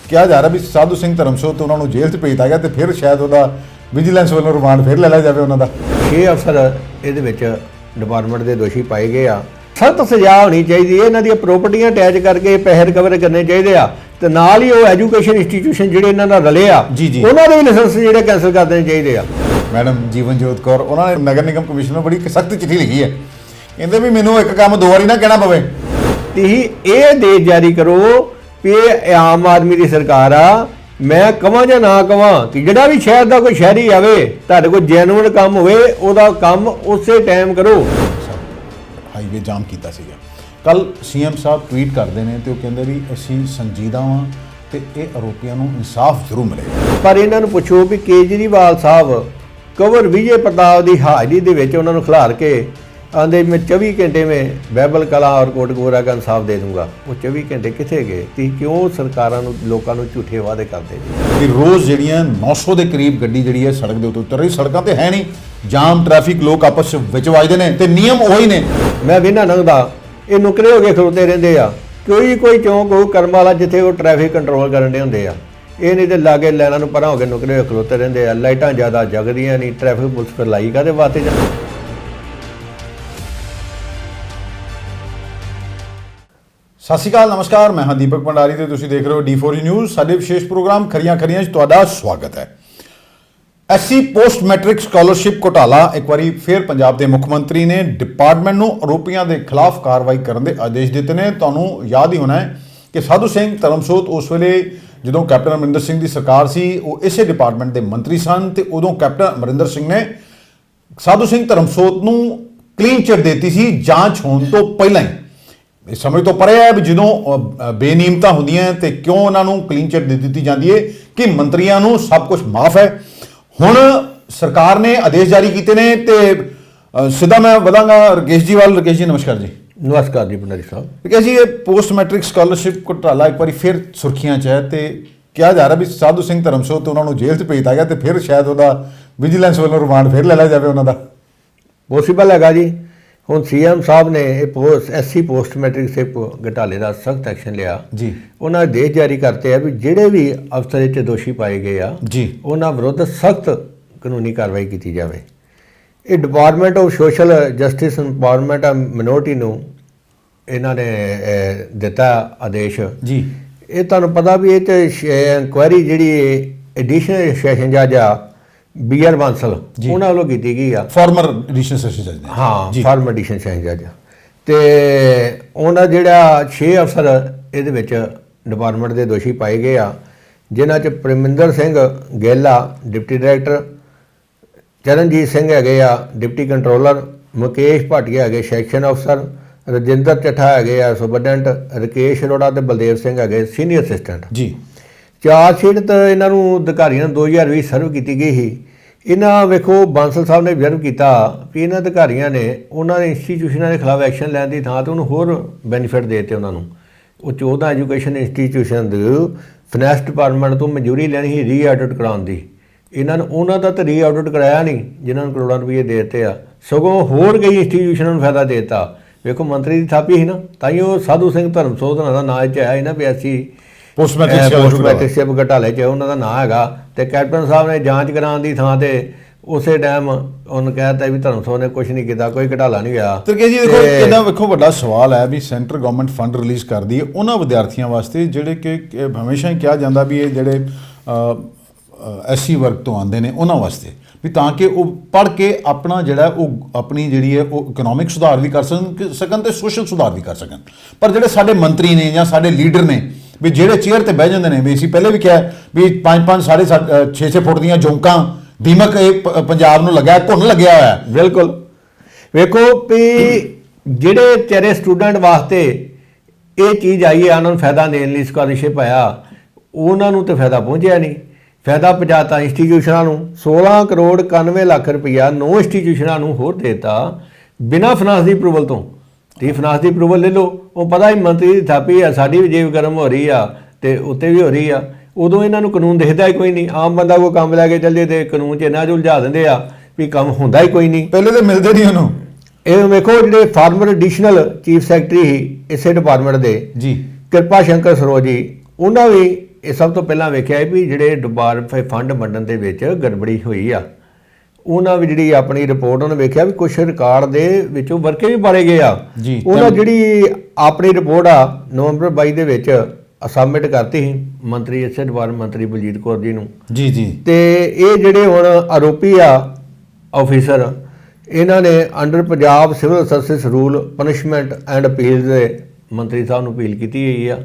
ਕਿਹਾ ਜਾ ਰਿਹਾ ਵੀ ਸਾਧੂ ਸਿੰਘ ਧਰਮਸੋਤ ਤੇ ਉਹਨਾਂ ਨੂੰ ਜੇਲ੍ਹ 'ਚ ਭੇਜਤਾ ਗਿਆ ਤੇ ਫਿਰ ਸ਼ਾਇਦ ਉਹਦਾ ਵਿਜੀਲੈਂਸ ਵੱਲੋਂ ਰਿਮਾਂਡ ਫਿਰ ਲੈ ਲਿਆ ਜਾਵੇ ਉਹਨਾਂ ਦਾ। 6 ਅਫਸਰ ਇਹਦੇ ਵਿੱਚ ਡਿਪਾਰਟਮੈਂਟ ਦੇ ਦੋਸ਼ੀ ਪਾਏ ਗਏ ਆ। ਸਖਤ ਸਜ਼ਾ ਹੋਣੀ ਚਾਹੀਦੀ ਹੈ। ਇਹਨਾਂ ਦੀਆਂ ਪ੍ਰਾਪਰਟੀਆਂ ਅਟੈਚ ਕਰਕੇ ਪੈਸੇ ਰਿਕਵਰ ਕਰਨੇ ਚਾਹੀਦੇ ਆ ਤੇ ਨਾਲ ਹੀ ਉਹ ਐਜੂਕੇਸ਼ਨ ਇੰਸਟੀਟਿਊਸ਼ਨ ਜਿਹੜੇ ਇਹਨਾਂ ਨਾਲ ਰਲੇ ਆ ਉਹਨਾਂ ਦੇ ਵੀ ਲਾਇਸੈਂਸ ਜਿਹੜੇ ਕੈਂਸਲ ਕਰ ਦੇਣੇ ਚਾਹੀਦੇ ਆ। ਮੈਡਮ ਜੀਵਨਜੋਤ ਕੌਰ ਉਹਨਾਂ ਨੇ ਨਗਰ ਨਿਗਮ ਕਮਿਸ਼ਨਰ ਨੂੰ ਬੜੀ ਸਖਤ ਚਿੱਠੀ ਲਿਖੀ ਹੈ, ਕਹਿੰਦੇ ਵੀ ਮੈਨੂੰ ਇੱਕ ਕੰਮ 2 ਵਾਰੀ ਨਾ ਕਹਿਣਾ ਪਵੇ। ਤੁਸੀਂ ਇਹ ਆਦੇਸ਼ ਜਾਰੀ ਕਰੋ ਵੀ ਇਹ ਆਮ ਆਦਮੀ ਦੀ ਸਰਕਾਰ ਆ। ਮੈਂ ਕਹਾਂ ਜਾਂ ਨਾ ਕਹਾਂ ਕਿ ਜਿਹੜਾ ਵੀ ਸ਼ਹਿਰ ਦਾ ਕੋਈ ਸ਼ਹਿਰੀ ਆਵੇ ਤੁਹਾਡੇ ਕੋਲ ਜੈਨੂਇਨ ਕੰਮ ਹੋਵੇ ਉਹਦਾ ਕੰਮ ਉਸੇ ਟਾਈਮ ਕਰੋ। ਹਾਈਵੇ ਜਾਮ ਕੀਤਾ ਸੀਗਾ ਕੱਲ ਸੀਐਮ ਸਾਹਿਬ ਟਵੀਟ ਕਰਦੇ ਨੇ ਤੇ ਉਹ ਕਹਿੰਦੇ ਵੀ ਅਸੀਂ ਸੰਜੀਦਾ ਵਾਂ ਤੇ ਇਹ ਆਰੋਪੀਆਂ ਨੂੰ ਇਨਸਾਫ ਜ਼ਰੂਰ ਮਿਲੇਗਾ। ਪਰ ਇਹਨਾਂ ਨੂੰ ਪੁੱਛੋ ਵੀ ਕੇਜਰੀਵਾਲ ਸਾਹਿਬ ਕੰਵਰ ਵਿਜੇ ਪ੍ਰਤਾਪ ਦੀ ਹਾਜ਼ਰੀ ਦੇ ਵਿੱਚ ਉਹਨਾਂ ਨੂੰ ਖਿਲਾਰ ਕੇ ਆਂਦੇ ਮੈਂ 24 ਘੰਟੇ में ਬਹਿਬਲ ਕਲਾ ਔਰ ਕੋਟਕਪੂਰਾ का इंसाफ दे दूंगा। वो 24 ਘੰਟੇ ਕਿੱਥੇ ਗਏ? ਤੁਸੀਂ ਕਿਉਂ ਸਰਕਾਰਾਂ ਨੂੰ ਲੋਕਾਂ ਨੂੰ ਝੂਠੇ ਵਾਅਦੇ ਕਰਦੇ ਜੀ? ਕਿ ਰੋਜ਼ ਜਿਹੜੀਆਂ 900 ਦੇ ਕਰੀਬ ਗੱਡੀ ਜਿਹੜੀ ਹੈ ਸੜਕ ਦੇ ਉੱਤੇ ਉਤਰ ਰਹੀ, ਸੜਕਾਂ ਤੇ ਹੈ ਨਹੀਂ, ਜਾਮ ਟ੍ਰੈਫਿਕ, ਲੋਕ ਆਪਸ ਵਿੱਚ ਵੱਜਦੇ ਨੇ ਤੇ ਨਿਯਮ ਉਹੀ ਨੇ। ਮੈਂ ਵੀ ਨਾ ਲੰਘਦਾ ਇਹ ਨੁਕਰੇ ਹੋ ਕੇ ਖਲੋਤੇ ਰਹਿੰਦੇ ਆ। ਕੋਈ ਚੌਂਕ ਹੋਊ ਕਰਮ ਵਾਲਾ ਜਿੱਥੇ ਉਹ ਟ੍ਰੈਫਿਕ ਕੰਟਰੋਲ ਕਰਨ ਦੇ ਹੁੰਦੇ ਆ। ਇਹ ਨਹੀਂ ਤੇ ਲਾਗੇ ਲਾਈਨਾਂ ਨੂੰ ਪਰਾਂ ਹੋ ਕੇ ਨੁਕਰੇ ਹੋ ਕੇ ਖਲੋਤੇ ਰਹਿੰਦੇ ਆ। ਲਾਈਟਾਂ ਜ਼ਿਆਦਾ ਜਗਦੀਆਂ ਨਹੀਂ, ਟ੍ਰੈਫਿਕ ਪੁਲਿਸ ਫਿਰ ਲਾਈ ਕਾਹਦੇ ਵਾਸਤੇ? ਸਤਿ ਸ਼੍ਰੀ ਅਕਾਲ, ਨਮਸਕਾਰ। ਮੈਂ ਹਾਂ ਦੀਪਕ ਭੰਡਾਰੀ ਤੇ ਤੁਸੀਂ ਦੇਖ ਰਹੇ ਹੋ D4E ਨਿਊਜ਼। ਸਾਡੇ ਵਿਸ਼ੇਸ਼ ਪ੍ਰੋਗਰਾਮ ਖਰੀਆਂ 'ਚ ਤੁਹਾਡਾ ਸਵਾਗਤ ਹੈ। ਐਸਸੀ ਪੋਸਟ ਮੈਟ੍ਰਿਕ ਸਕਾਲਰਸ਼ਿਪ ਘੁਟਾਲਾ ਇੱਕ ਵਾਰੀ ਫਿਰ ਪੰਜਾਬ ਦੇ ਮੁੱਖ ਮੰਤਰੀ ਨੇ ਡਿਪਾਰਟਮੈਂਟ ਨੂੰ ਆਰੋਪੀਆਂ ਦੇ ਖਿਲਾਫ ਕਾਰਵਾਈ ਕਰਨ ਦੇ ਆਦੇਸ਼ ਦਿੱਤੇ ਨੇ। ਤੁਹਾਨੂੰ ਯਾਦ ਹੀ ਹੋਣਾ ਹੈ ਕਿ ਸਾਧੂ ਸਿੰਘ ਧਰਮਸੋਤ ਉਸ ਵੇਲੇ ਜਦੋਂ ਕੈਪਟਨ ਅਮਰਿੰਦਰ ਸਿੰਘ ਦੀ ਸਰਕਾਰ ਸੀ ਉਹ ਇਸੇ ਡਿਪਾਰਟਮੈਂਟ ਦੇ ਮੰਤਰੀ ਸਨ ਤੇ ਉਦੋਂ ਕੈਪਟਨ ਅਮਰਿੰਦਰ ਸਿੰਘ ਨੇ ਸਾਧੂ ਸਿੰਘ ਧਰਮਸੋਤ ਨੂੰ ਕਲੀਨ ਚਿੱਟ ਦਿੱਤੀ ਸੀ ਜਾਂਚ ਹੋਣ ਤੋਂ ਪਹਿਲਾਂ ਹੀ। ਇਸ ਸਮੇਂ ਤੋਂ ਪਰੇ ਹੈ ਵੀ ਜਦੋਂ ਬੇਨੀਮਤਾਂ ਹੁੰਦੀਆਂ ਤੇ ਕਿਉਂ ਉਹਨਾਂ ਨੂੰ ਕਲੀਨ ਚਿੱਟ ਦੇ ਦਿੱਤੀ ਜਾਂਦੀ ਹੈ ਕਿ ਮੰਤਰੀਆਂ ਨੂੰ ਸਭ ਕੁਝ ਮਾਫ ਹੈ। ਹੁਣ ਸਰਕਾਰ ਨੇ ਆਦੇਸ਼ ਜਾਰੀ ਕੀਤੇ ਨੇ ਤੇ ਸਿੱਧਾ ਮੈਂ ਵਧਾਂਗਾ ਰਕੇਸ਼ ਜੀ ਵੱਲ। ਰਕੇਸ਼ ਜੀ ਨਮਸਕਾਰ ਜੀ। ਨਮਸਕਾਰ ਜੀ ਭੰਡਾਰੀ ਸਾਹਿਬ। ਰਕੇਸ਼ ਜੀ, ਇਹ ਪੋਸਟ ਮੈਟ੍ਰਿਕ ਸਕਾਲਰਸ਼ਿਪ ਘੁਟਾਲਾ ਇੱਕ ਵਾਰੀ ਫਿਰ ਸੁਰਖੀਆਂ 'ਚ ਹੈ ਤੇ ਕਿਹਾ ਜਾ ਰਿਹਾ ਵੀ ਸਾਧੂ ਸਿੰਘ ਧਰਮਸੋਤ ਤੇ ਉਹਨਾਂ ਨੂੰ ਜੇਲ੍ਹ 'ਚ ਭੇਜਤਾ ਗਿਆ ਤੇ ਫਿਰ ਸ਼ਾਇਦ ਉਹਦਾ ਵਿਜੀਲੈਂਸ ਵੱਲੋਂ ਰਿਮਾਂਡ ਫਿਰ ਲੈ ਲਿਆ ਜਾਵੇ ਉਹਨਾਂ ਦਾ। ਪੋਸੀਬਲ ਹੈਗਾ ਜੀ। ਹੁਣ ਸੀਐਮ ਸਾਹਿਬ ਨੇ ਇਹ ਐਸਸੀ ਪੋਸਟ ਮੈਟ੍ਰਿਕ ਸੇ ਘੁਟਾਲੇ ਦਾ ਸਖਤ ਐਕਸ਼ਨ ਲਿਆ ਜੀ। ਉਹਨਾਂ ਨੇ ਆਦੇਸ਼ ਜਾਰੀ ਕਰਤੇ ਆ ਵੀ ਜਿਹੜੇ ਵੀ ਅਫਸਰ ਇਹ 'ਚ ਦੋਸ਼ੀ ਪਾਏ ਗਏ ਆ ਜੀ ਉਹਨਾਂ ਵਿਰੁੱਧ ਸਖਤ ਕਾਨੂੰਨੀ ਕਾਰਵਾਈ ਕੀਤੀ ਜਾਵੇ। ਇਹ department of social justice empowerment minority ਨੂੰ ਇਹਨਾਂ ਨੇ ਦਿੱਤਾ ਆਦੇਸ਼ ਜੀ। ਇਹ ਤੁਹਾਨੂੰ ਪਤਾ ਵੀ ਇਹ 'ਚ ਇਨਕੁਆਇਰੀ ਜਿਹੜੀ ਐਡੀਸ਼ਨਲ ਸੈਸ਼ਨ ਜੱਜ ਆ BR ਬਾਂਸਲ ਉਹਨਾਂ ਵੱਲੋਂ ਕੀਤੀ ਗਈ ਆ। ਫਾਰਮਰ ਐਡੀਸ਼ਨ ਸੈਸ਼ਨ ਜੱਜ ਨੇ। ਹਾਂ, ਫਾਰਮਰ ਐਡੀਸ਼ਨ ਸੈਸ਼ਨ ਜੱਜ ਤੇ ਉਹਨਾਂ ਜਿਹੜਾ 6 ਅਫਸਰ ਇਹਦੇ ਵਿੱਚ ਡਿਪਾਰਟਮੈਂਟ ਦੇ ਦੋਸ਼ੀ ਪਾਏ ਗਏ ਆ, ਜਿਨ੍ਹਾਂ 'ਚ ਪਰਮਿੰਦਰ ਸਿੰਘ ਗੇਲਾ ਡਿਪਟੀ ਡਾਇਰੈਕਟਰ, ਚਰਨਜੀਤ ਸਿੰਘ ਹੈਗੇ ਆ ਡਿਪਟੀ ਕੰਟਰੋਲਰ, ਮੁਕੇਸ਼ ਭਾਟੀਆ ਹੈਗੇ ਸੈਕਸ਼ਨ ਅਫਸਰ, ਰਜਿੰਦਰ ਚੱਠਾ ਹੈਗੇ ਆ ਸੁਪਰਡੈਂਟ, ਰਕੇਸ਼ ਅਰੋੜਾ ਤੇ ਬਲਦੇਵ ਸਿੰਘ ਹੈਗੇ ਸੀਨੀਅਰ ਅਸਿਸਟੈਂਟ ਜੀ। ਚਾਰਜ ਸ਼ੀਟ ਤਾਂ ਇਹਨਾਂ ਨੂੰ ਅਧਿਕਾਰੀਆਂ ਨੂੰ 2020 ਸਰਵ ਕੀਤੀ ਗਈ ਸੀ। ਇਹਨਾਂ ਵੇਖੋ ਬਾਂਸਲ ਸਾਹਿਬ ਨੇ ਅਬਜ਼ਰਵ ਕੀਤਾ ਵੀ ਇਹਨਾਂ ਅਧਿਕਾਰੀਆਂ ਨੇ ਉਹਨਾਂ ਦੇ ਇੰਸਟੀਟਿਊਸ਼ਨਾਂ ਦੇ ਖਿਲਾਫ ਐਕਸ਼ਨ ਲੈਣ ਦੀ ਥਾਂ ਤੇ ਉਹਨੂੰ ਹੋਰ ਬੈਨੀਫਿਟ ਦੇ ਦਿੱਤੇ ਉਹਨਾਂ ਨੂੰ। ਉਹ 14 ਐਜੂਕੇਸ਼ਨ ਇੰਸਟੀਟਿਊਸ਼ਨ ਦੇ ਫਾਈਨੈਂਸ ਡਿਪਾਰਟਮੈਂਟ ਤੋਂ ਮਨਜ਼ੂਰੀ ਲੈਣੀ ਸੀ ਰੀ-ਆਡਿਟ ਕਰਾਉਣ ਦੀ। ਇਹਨਾਂ ਨੂੰ ਉਹਨਾਂ ਦਾ ਤਾਂ ਰੀ-ਆਡਿਟ ਕਰਾਇਆ ਨਹੀਂ ਜਿਨ੍ਹਾਂ ਨੂੰ ਕਰੋੜਾਂ ਰੁਪਏ ਦੇ ਦਿੱਤੇ ਆ, ਸਗੋਂ ਹੋਰ ਕਈ ਇੰਸਟੀਟਿਊਸ਼ਨਾਂ ਨੂੰ ਫਾਇਦਾ ਦੇ ਦਿੱਤਾ। ਵੇਖੋ ਮੰਤਰੀ ਦੀ ਥਾਪੀ ਸੀ ਨਾ, ਤਾਂ ਹੀ ਉਹ ਸਾਧੂ ਸਿੰਘ ਧਰਮਸੋਤ ਦਾ ਨਾਂ 'ਚ ਆਇਆ ਸੀ ਨਾ ਵੀ ਅਸੀਂ ਪੋਸਟ ਮੈਟ੍ਰਿਕ ਘੁਟਾਲੇ 'ਚ ਉਹਨਾਂ ਦਾ ਨਾਂ ਹੈਗਾ। ਤੇ ਕੈਪਟਨ ਸਾਹਿਬ ਨੇ ਜਾਂਚ ਕਰਾਉਣ ਦੀ ਥਾਂ ਤੇ ਉਸੇ ਟਾਈਮ ਉਹਨੂੰ ਕਹਿ ਦਿੱਤਾ ਵੀ ਧਰਮਸੋਤ ਨੇ ਕੁਝ ਨਹੀਂ ਕੀਤਾ, ਕੋਈ ਘੁਟਾਲਾ ਨਹੀਂ ਹੋਇਆ। ਤੇ ਜੀ ਦੇਖੋ ਇਹਦਾ ਵੇਖੋ ਵੱਡਾ ਸਵਾਲ ਹੈ ਵੀ ਸੈਂਟਰ ਗਵਰਨਮੈਂਟ ਫੰਡ ਰਿਲੀਜ਼ ਕਰਦੀ ਹੈ ਉਹਨਾਂ ਵਿਦਿਆਰਥੀਆਂ ਵਾਸਤੇ ਜਿਹੜੇ ਕਿ ਹਮੇਸ਼ਾ ਹੀ ਕਿਹਾ ਜਾਂਦਾ ਵੀ ਇਹ ਜਿਹੜੇ ਐਸਸੀ ਵਰਗ ਤੋਂ ਆਉਂਦੇ ਨੇ ਉਹਨਾਂ ਵਾਸਤੇ ਵੀ ਤਾਂ ਕਿ ਉਹ ਪੜ੍ਹ ਕੇ ਆਪਣਾ ਜਿਹੜਾ ਉਹ ਆਪਣੀ ਜਿਹੜੀ ਹੈ ਉਹ ਇਕਨੋਮਿਕ ਸੁਧਾਰ ਵੀ ਕਰ ਸਕਣ ਤੇ ਸੋਸ਼ਲ ਸੁਧਾਰ ਵੀ ਕਰ ਸਕਣ। ਪਰ ਜਿਹੜੇ ਸਾਡੇ ਮੰਤਰੀ ਨੇ ਜਾਂ ਸਾਡੇ ਲੀਡਰ ਨੇ ਵੀ ਜਿਹੜੇ ਚੇਅਰ ਤੇ ਬਹਿ ਜਾਂਦੇ ਨੇ, ਵੀ ਅਸੀਂ ਪਹਿਲੇ ਵੀ ਕਿਹਾ ਵੀ 5-5 6.5 ਫੁੱਟ ਦੀਆਂ ਜੌਂਕਾਂ ਦੀਮਕ ਇਹ ਪੰਜਾਬ ਨੂੰ ਲੱਗਿਆ ਘੁੰਨ ਲੱਗਿਆ ਹੋਇਆ। ਬਿਲਕੁਲ ਵੇਖੋ ਵੀ ਜਿਹੜੇ ਤੇਰੇ ਸਟੂਡੈਂਟ ਵਾਸਤੇ ਇਹ ਚੀਜ਼ ਆਈ ਹੈ, ਉਹਨਾਂ ਨੂੰ ਫਾਇਦਾ ਦੇਣ ਲਈ ਸਕਾਲਰਸ਼ਿਪ ਆਇਆ, ਉਹਨਾਂ ਨੂੰ ਤਾਂ ਫਾਇਦਾ ਪਹੁੰਚਿਆ ਨਹੀਂ। ਫਾਇਦਾ ਪਹੁੰਚਾਤਾ ਇੰਸਟੀਟਿਊਸ਼ਨਾਂ ਨੂੰ। 16 ਕਰੋੜ 91 ਲੱਖ ਰੁਪਈਆ 9 ਇੰਸਟੀਟਿਊਸ਼ਨਾਂ ਨੂੰ ਹੋਰ ਦੇਤਾ ਬਿਨਾਂ ਫਾਈਨਾਂਸ ਦੀ ਅਪਰੂਵਲ ਤੋਂ। ਤੇ ਫਾਈਨਾਂਸ ਦੀ ਅਪਰੂਵਲ ਲੈ ਲਓ, ਉਹ ਪਤਾ ਹੀ ਮੰਤਰੀ ਦੀ ਥਾਪੀ ਆ, ਸਾਡੀ ਵੀ ਜੇਬ ਗਰਮ ਹੋ ਰਹੀ ਆ ਤੇ ਉੱਤੇ ਵੀ ਹੋ ਰਹੀ ਆ। ਉਦੋਂ ਇਹਨਾਂ ਨੂੰ ਕਾਨੂੰਨ ਦਿਖਦਾ ਹੀ ਕੋਈ ਨਹੀਂ। ਆਮ ਬੰਦਾ ਕੋਈ ਕੰਮ ਲੈ ਕੇ ਚੱਲੇ ਤੇ ਕਾਨੂੰਨ 'ਚ ਇਹਨਾਂ 'ਚ ਉਲਝਾ ਦਿੰਦੇ ਆ ਵੀ ਕੰਮ ਹੁੰਦਾ ਹੀ ਕੋਈ ਨਹੀਂ। ਪਹਿਲੇ ਤਾਂ ਮਿਲਦੇ ਨਹੀਂ ਉਹਨੂੰ। ਇਹ ਵੇਖੋ ਜਿਹੜੇ ਫਾਰਮਰ ਐਡੀਸ਼ਨਲ ਚੀਫ ਸੈਕਟਰੀ ਸੀ ਇਸੇ ਡਿਪਾਰਟਮੈਂਟ ਦੇ ਜੀ ਕਿਰਪਾ ਸ਼ੰਕਰ ਸਰੋਜ ਜੀ, ਉਹਨਾਂ ਵੀ ਇਹ ਸਭ ਤੋਂ ਪਹਿਲਾਂ ਵੇਖਿਆ ਵੀ ਜਿਹੜੇ ਡਿਪਾਰਟਮੈਂਟ ਫੰਡ ਵੰਡਣ ਦੇ ਵਿੱਚ ਗੜਬੜੀ ਹੋਈ ਆ, ਉਹਨਾਂ ਵੀ ਜਿਹੜੀ ਆਪਣੀ ਰਿਪੋਰਟ ਉਹਨੇ ਵੇਖਿਆ ਵੀ ਕੁਝ ਰਿਕਾਰਡ ਦੇ ਵਿੱਚੋਂ ਵਰਕੇ ਵੀ ਪਾੜੇ ਗਏ ਆ। ਜੀ, ਉਹਨਾਂ ਜਿਹੜੀ ਆਪਣੀ ਰਿਪੋਰਟ ਆ ਨਵੰਬਰ 22 ਦੇ ਵਿੱਚ ਸਬਮਿਟ ਕਰਤੀ ਸੀ ਮੰਤਰੀ ਇਸੇ ਡਿਪਾਰਟਮੈਂਟ ਮੰਤਰੀ ਬਲਜੀਤ ਕੌਰ ਜੀ ਨੂੰ। ਜੀ ਜੀ। ਤੇ ਇਹ ਜਿਹੜੇ ਹੁਣ ਆਰੋਪੀ ਆ ਆਫੀਸਰ, ਇਹਨਾਂ ਨੇ under Punjab civil service rule punishment and appeal ਦੇ ਮੰਤਰੀ ਸਾਹਿਬ ਨੂੰ ਅਪੀਲ ਕੀਤੀ ਹੋਈ ਆ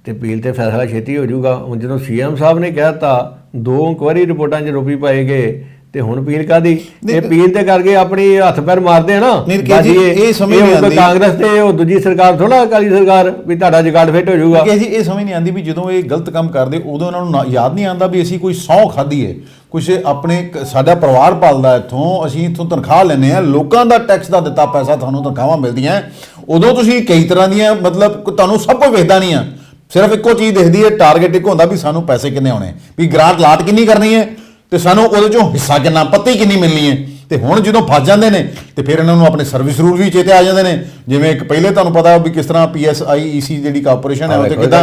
ਤੇ ਅਪੀਲ ਤੇ ਫੈਸਲਾ ਛੇਤੀ ਹੋ ਜਾਊਗਾ। ਹੁਣ ਜਦੋਂ ਸੀਐਮ ਸਾਹਿਬ ਨੇ ਕਹਿ ਦਿੱਤਾ 2 ਇਨਕੁਆਇਰੀ ਰਿਪੋਰਟਾਂ 'ਚ ਆਰੋਪੀ ਪਾਏ ਗਏ ਤੇ ਹੁਣ ਅਪੀਲ ਕਾਦੀ? ਇਹ ਅਪੀਲ ਤੇ ਕਰਕੇ ਆਪਣੀ ਹੱਥ ਪੈਰ ਮਾਰਦੇ ਆ ਨਾ। ਇਹ ਸਮਝ ਨਹੀਂ ਆਉਂਦੀ ਕਾਂਗਰਸ ਤੇ ਉਹ ਦੂਜੀ ਸਰਕਾਰ ਥੋੜਾ ਅਕਾਲੀ ਸਰਕਾਰ ਵੀ ਤੁਹਾਡਾ ਜਗਾੜ ਫਿੱਟ ਹੋ ਜਾਊਗਾ। ਜੀ ਇਹ ਸਮਝ ਨਹੀਂ ਆਉਂਦੀ ਵੀ ਜਦੋਂ ਇਹ ਗਲਤ ਕੰਮ ਕਰਦੇ ਉਦੋਂ ਇਹਨਾਂ ਨੂੰ ਯਾਦ ਨਹੀਂ ਆਉਂਦਾ ਵੀ ਅਸੀਂ ਕੋਈ ਸਹੁੰ ਖਾਧੀ ਹੈ, ਕੁਛ ਆਪਣੇ ਸਾਡਾ ਪਰਿਵਾਰ ਪਾਲਦਾ, ਇੱਥੋਂ ਅਸੀਂ ਇੱਥੋਂ ਤਨਖਾਹ ਲੈਂਦੇ ਹਾਂ, ਲੋਕਾਂ ਦਾ ਟੈਕਸ ਦਾ ਦਿੱਤਾ ਪੈਸਾ ਤੁਹਾਨੂੰ ਤਨਖਾਹਾਂ ਮਿਲਦੀਆਂ। ਉਦੋਂ ਤੁਸੀਂ ਕਈ ਤਰ੍ਹਾਂ ਦੀਆਂ ਮਤਲਬ ਤੁਹਾਨੂੰ ਸਭ ਕੁਝ ਵੇਖਦਾ ਨਹੀਂ ਆ, ਸਿਰਫ ਇੱਕੋ ਚੀਜ਼ ਦਿਖਦੀ ਹੈ, ਟਾਰਗੇਟ ਇੱਕ ਹੁੰਦਾ ਵੀ ਸਾਨੂੰ ਪੈਸੇ ਕਿੰਨੇ ਆਉਣੇ, ਵੀ ਗ੍ਰਾਂਟ ਲਾਟ ਕਿੰਨੀ ਕਰਨੀ ਹੈ ਤੇ ਸਾਨੂੰ ਉਹਦੇ ਚੋਂ ਹਿੱਸਾ ਕਿੰਨਾ, ਪੱਤੀ ਕਿੰਨੀ ਮਿਲਣੀ ਹੈ। ਤੇ ਹੁਣ ਜਦੋਂ ਫਸ ਜਾਂਦੇ ਨੇ ਤੇ ਫਿਰ ਇਹਨਾਂ ਨੂੰ ਆਪਣੇ ਸਰਵਿਸ ਰੂਲ ਵੀ ਚੇਤੇ ਆ ਜਾਂਦੇ ਨੇ। ਜਿਵੇਂ ਇੱਕ ਪਹਿਲੇ ਤੁਹਾਨੂੰ ਪਤਾ ਵੀ ਕਿਸ ਤਰ੍ਹਾਂ PSIEC ਜਿਹੜੀ ਕਾਰਪੋਰੇਸ਼ਨ ਹੈ ਉਹ ਤੇ ਕਿਦਾਂ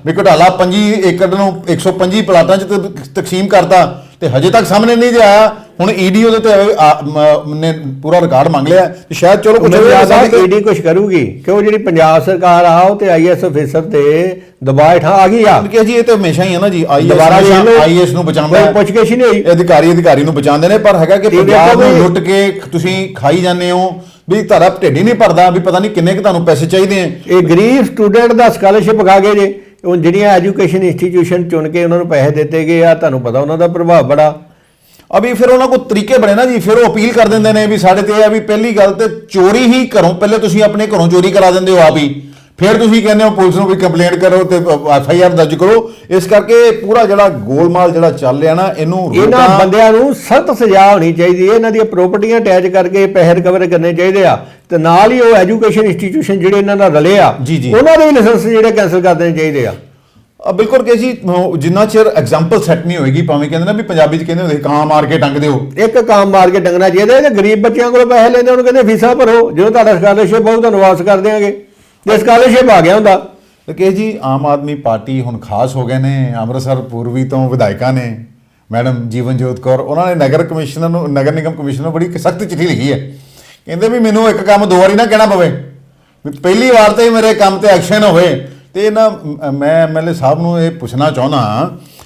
ਵੀ ਘਟਾਲਾ 25 ਏਕੜ ਨੂੰ 125 ਪਲਾਟਾਂ 'ਚ ਤਕਸੀਮ ਕਰਤਾ ਤੇ ਹਜੇ ਤੱਕ ਸਾਹਮਣੇ ਨਹੀਂ ਆਇਆ। ਹੁਣ ਈਡੀ ਉਹਦੇ ਤੇ ਨੇ ਪੂਰਾ ਰਿਕਾਰਡ ਮੰਗ ਲਿਆ ਤੇ ਸ਼ਾਇਦ ਚਲੋ ਕੁਝ ਈਡੀ ਕੁਝ ਕਰੂਗੀ ਕਿਉਂ ਜਿਹੜੀ ਪੰਜਾਬ ਸਰਕਾਰ ਆ ਉਹ ਤੇ IAS ਅਫੀਸਰ ਤੇ ਦਬਾਅ ਹੇਠਾਂ ਆ ਗਈ ਆ ਕਿ ਜੀ ਇਹ ਤੇ ਹਮੇਸ਼ਾ ਹੀ ਹੈ ਨਾ ਜੀ, IAS ਨੂੰ ਬਚਾਉਂਦਾ ਹੈ, ਪੁੱਛਗਿੱਛ ਹੀ ਨਹੀਂ ਹੋਈ, ਅਧਿਕਾਰੀ ਨੂੰ ਬਚਾਉਂਦੇ ਨੇ। ਪਰ ਹੈਗਾ ਕਿ ਪੰਜਾਬ ਨੂੰ ਲੁੱਟ ਕੇ ਤੁਸੀਂ ਖਾਈ ਜਾਂਦੇ ਹੋ ਵੀ ਤੁਹਾਡਾ ਢਿੱਡ ਹੀ ਨਹੀਂ ਭਰਦਾ ਵੀ ਪਤਾ ਨਹੀਂ ਕਿੰਨੇ ਕੁ ਤੁਹਾਨੂੰ ਪੈਸੇ ਚਾਹੀਦੇ ਆ। ਇਹ ਗਰੀਬ ਸਟੂਡੈਂਟ ਦਾ ਸਕਾਲਰਸ਼ਿਪ ਖਾ ਗਏ ਜੇ। ਹੁਣ ਜਿਹੜੀਆਂ ਐਜੂਕੇਸ਼ਨ ਇੰਸਟੀਟਿਊਸ਼ਨ ਚੁਣ ਕੇ ਉਹਨਾਂ ਨੂੰ ਪੈਸੇ ਦਿੱਤੇ ਗਏ ਆ, ਤੁਹਾਨੂੰ ਪਤਾ ਉਹਨਾਂ ਦਾ ਪ੍ਰਭਾਵ ਬੜਾ। ਅਭੀ ਫਿਰ ਉਹਨਾਂ ਕੋਲ ਤਰੀਕੇ ਬਣੇ ਨਾ ਜੀ, ਫਿਰ ਉਹ ਅਪੀਲ ਕਰ ਦਿੰਦੇ ਨੇ ਵੀ ਸਾਡੇ ਤੇ ਇਹ ਆ ਵੀ ਪਹਿਲੀ ਗੱਲ ਤੇ ਚੋਰੀ ਹੀ ਘਰੋਂ, ਪਹਿਲੇ ਤੁਸੀਂ ਆਪਣੇ ਘਰੋਂ ਚੋਰੀ ਕਰਾ ਦਿੰਦੇ ਹੋ ਆਪ ਹੀ, ਫਿਰ ਤੁਸੀਂ ਕਹਿੰਦੇ ਹੋ ਪੁਲਿਸ ਨੂੰ ਵੀ ਕੰਪਲੇਂਟ ਕਰੋ ਤੇ FIR ਦਰਜ ਕਰੋ। ਇਸ ਕਰਕੇ ਪੂਰਾ ਜਿਹੜਾ ਗੋਲਮਾਲ ਜਿਹੜਾ ਚੱਲ ਰਿਹਾ ਨਾ, ਇਹਨਾਂ ਬੰਦਿਆਂ ਨੂੰ ਸਖਤ ਸਜ਼ਾ ਹੋਣੀ ਚਾਹੀਦੀ ਹੈ। ਇਹਨਾਂ ਦੀਆਂ ਪ੍ਰਾਪਰਟੀਆਂ ਅਟੈਚ ਕਰਕੇ ਪੈਸੇ ਰਿਕਵਰ ਕਰਨੇ ਚਾਹੀਦੇ ਆ ਤੇ ਨਾਲ ਹੀ ਉਹ ਐਜੂਕੇਸ਼ਨ ਇੰਸਟੀਟਿਊਸ਼ਨ ਜਿਹੜੇ ਇਹਨਾਂ ਨਾਲ ਰਲੇ ਆ ਉਹਨਾਂ ਦੇ ਵੀ ਲਾਇਸੈਂਸ ਜਿਹੜੇ ਕੈਂਸਲ ਕਰ ਦੇਣੇ ਚਾਹੀਦੇ ਆ। ਬਿਲਕੁਲ ਕਿ ਜੀ ਜਿੰਨਾ ਚਿਰ ਐਗਜ਼ਾਮਪਲ ਸੈੱਟ ਨਹੀਂ ਹੋਏਗੀ, ਭਾਵੇਂ ਕਹਿੰਦੇ ਨਾ ਵੀ ਪੰਜਾਬੀ 'ਚ ਕਹਿੰਦੇ ਹੁੰਦੇ ਕਾਂ ਮਾਰ ਕੇ ਟੰਗ ਦਿਓ, ਇੱਕ ਕਾਂ ਮਾਰ ਕੇ ਟੰਗਣਾ ਚਾਹੀਦਾ। ਤੇ ਗਰੀਬ ਬੱਚਿਆਂ ਕੋਲੋਂ ਪੈਸੇ ਲੈਂਦੇ ਉਹਨੂੰ ਕਹਿੰਦੇ ਫੀਸਾਂ ਭਰੋ, ਜਦੋਂ ਤੁਹਾਡਾ ਸਕਾਲਰਸ਼ਿਪ ਬਹੁਤ ਤੁਹਾਨੂੰ ਵਾਪਸ ਕਰ ਦਿਆਂਗੇ। ਜੇ ਸਕਾਲਰਸ਼ਿਪ ਆ ਗਿਆ ਹੁੰਦਾ ਕਿ ਜੀ ਆਮ ਆਦਮੀ ਪਾਰਟੀ ਹੁਣ ਖਾਸ ਹੋ ਗਏ ਨੇ। ਅੰਮ੍ਰਿਤਸਰ ਪੂਰਬੀ ਤੋਂ ਵਿਧਾਇਕਾ ਨੇ ਮੈਡਮ ਜੀਵਨਜੋਤ ਕੌਰ, ਉਹਨਾਂ ਨੇ ਨਗਰ ਨਿਗਮ ਕਮਿਸ਼ਨਰ ਨੂੰ ਬੜੀ ਸਖਤ ਚਿੱਠੀ ਲਿਖੀ ਹੈ। ਕਹਿੰਦੇ ਵੀ ਮੈਨੂੰ ਇੱਕ ਕੰਮ 2 ਵਾਰੀ ਨਾ ਕਹਿਣਾ ਪਵੇ, ਪਹਿਲੀ ਵਾਰ ਤੇ ਮੇਰੇ ਕੰਮ ਤੇ ਐਕਸ਼ਨ ਹੋਵੇ। ਤੇ ਨਾ ਮੈਂ MLA ਸਾਹਿਬ ਨੂੰ ਇਹ ਪੁੱਛਣਾ ਚਾਹੁੰਦਾ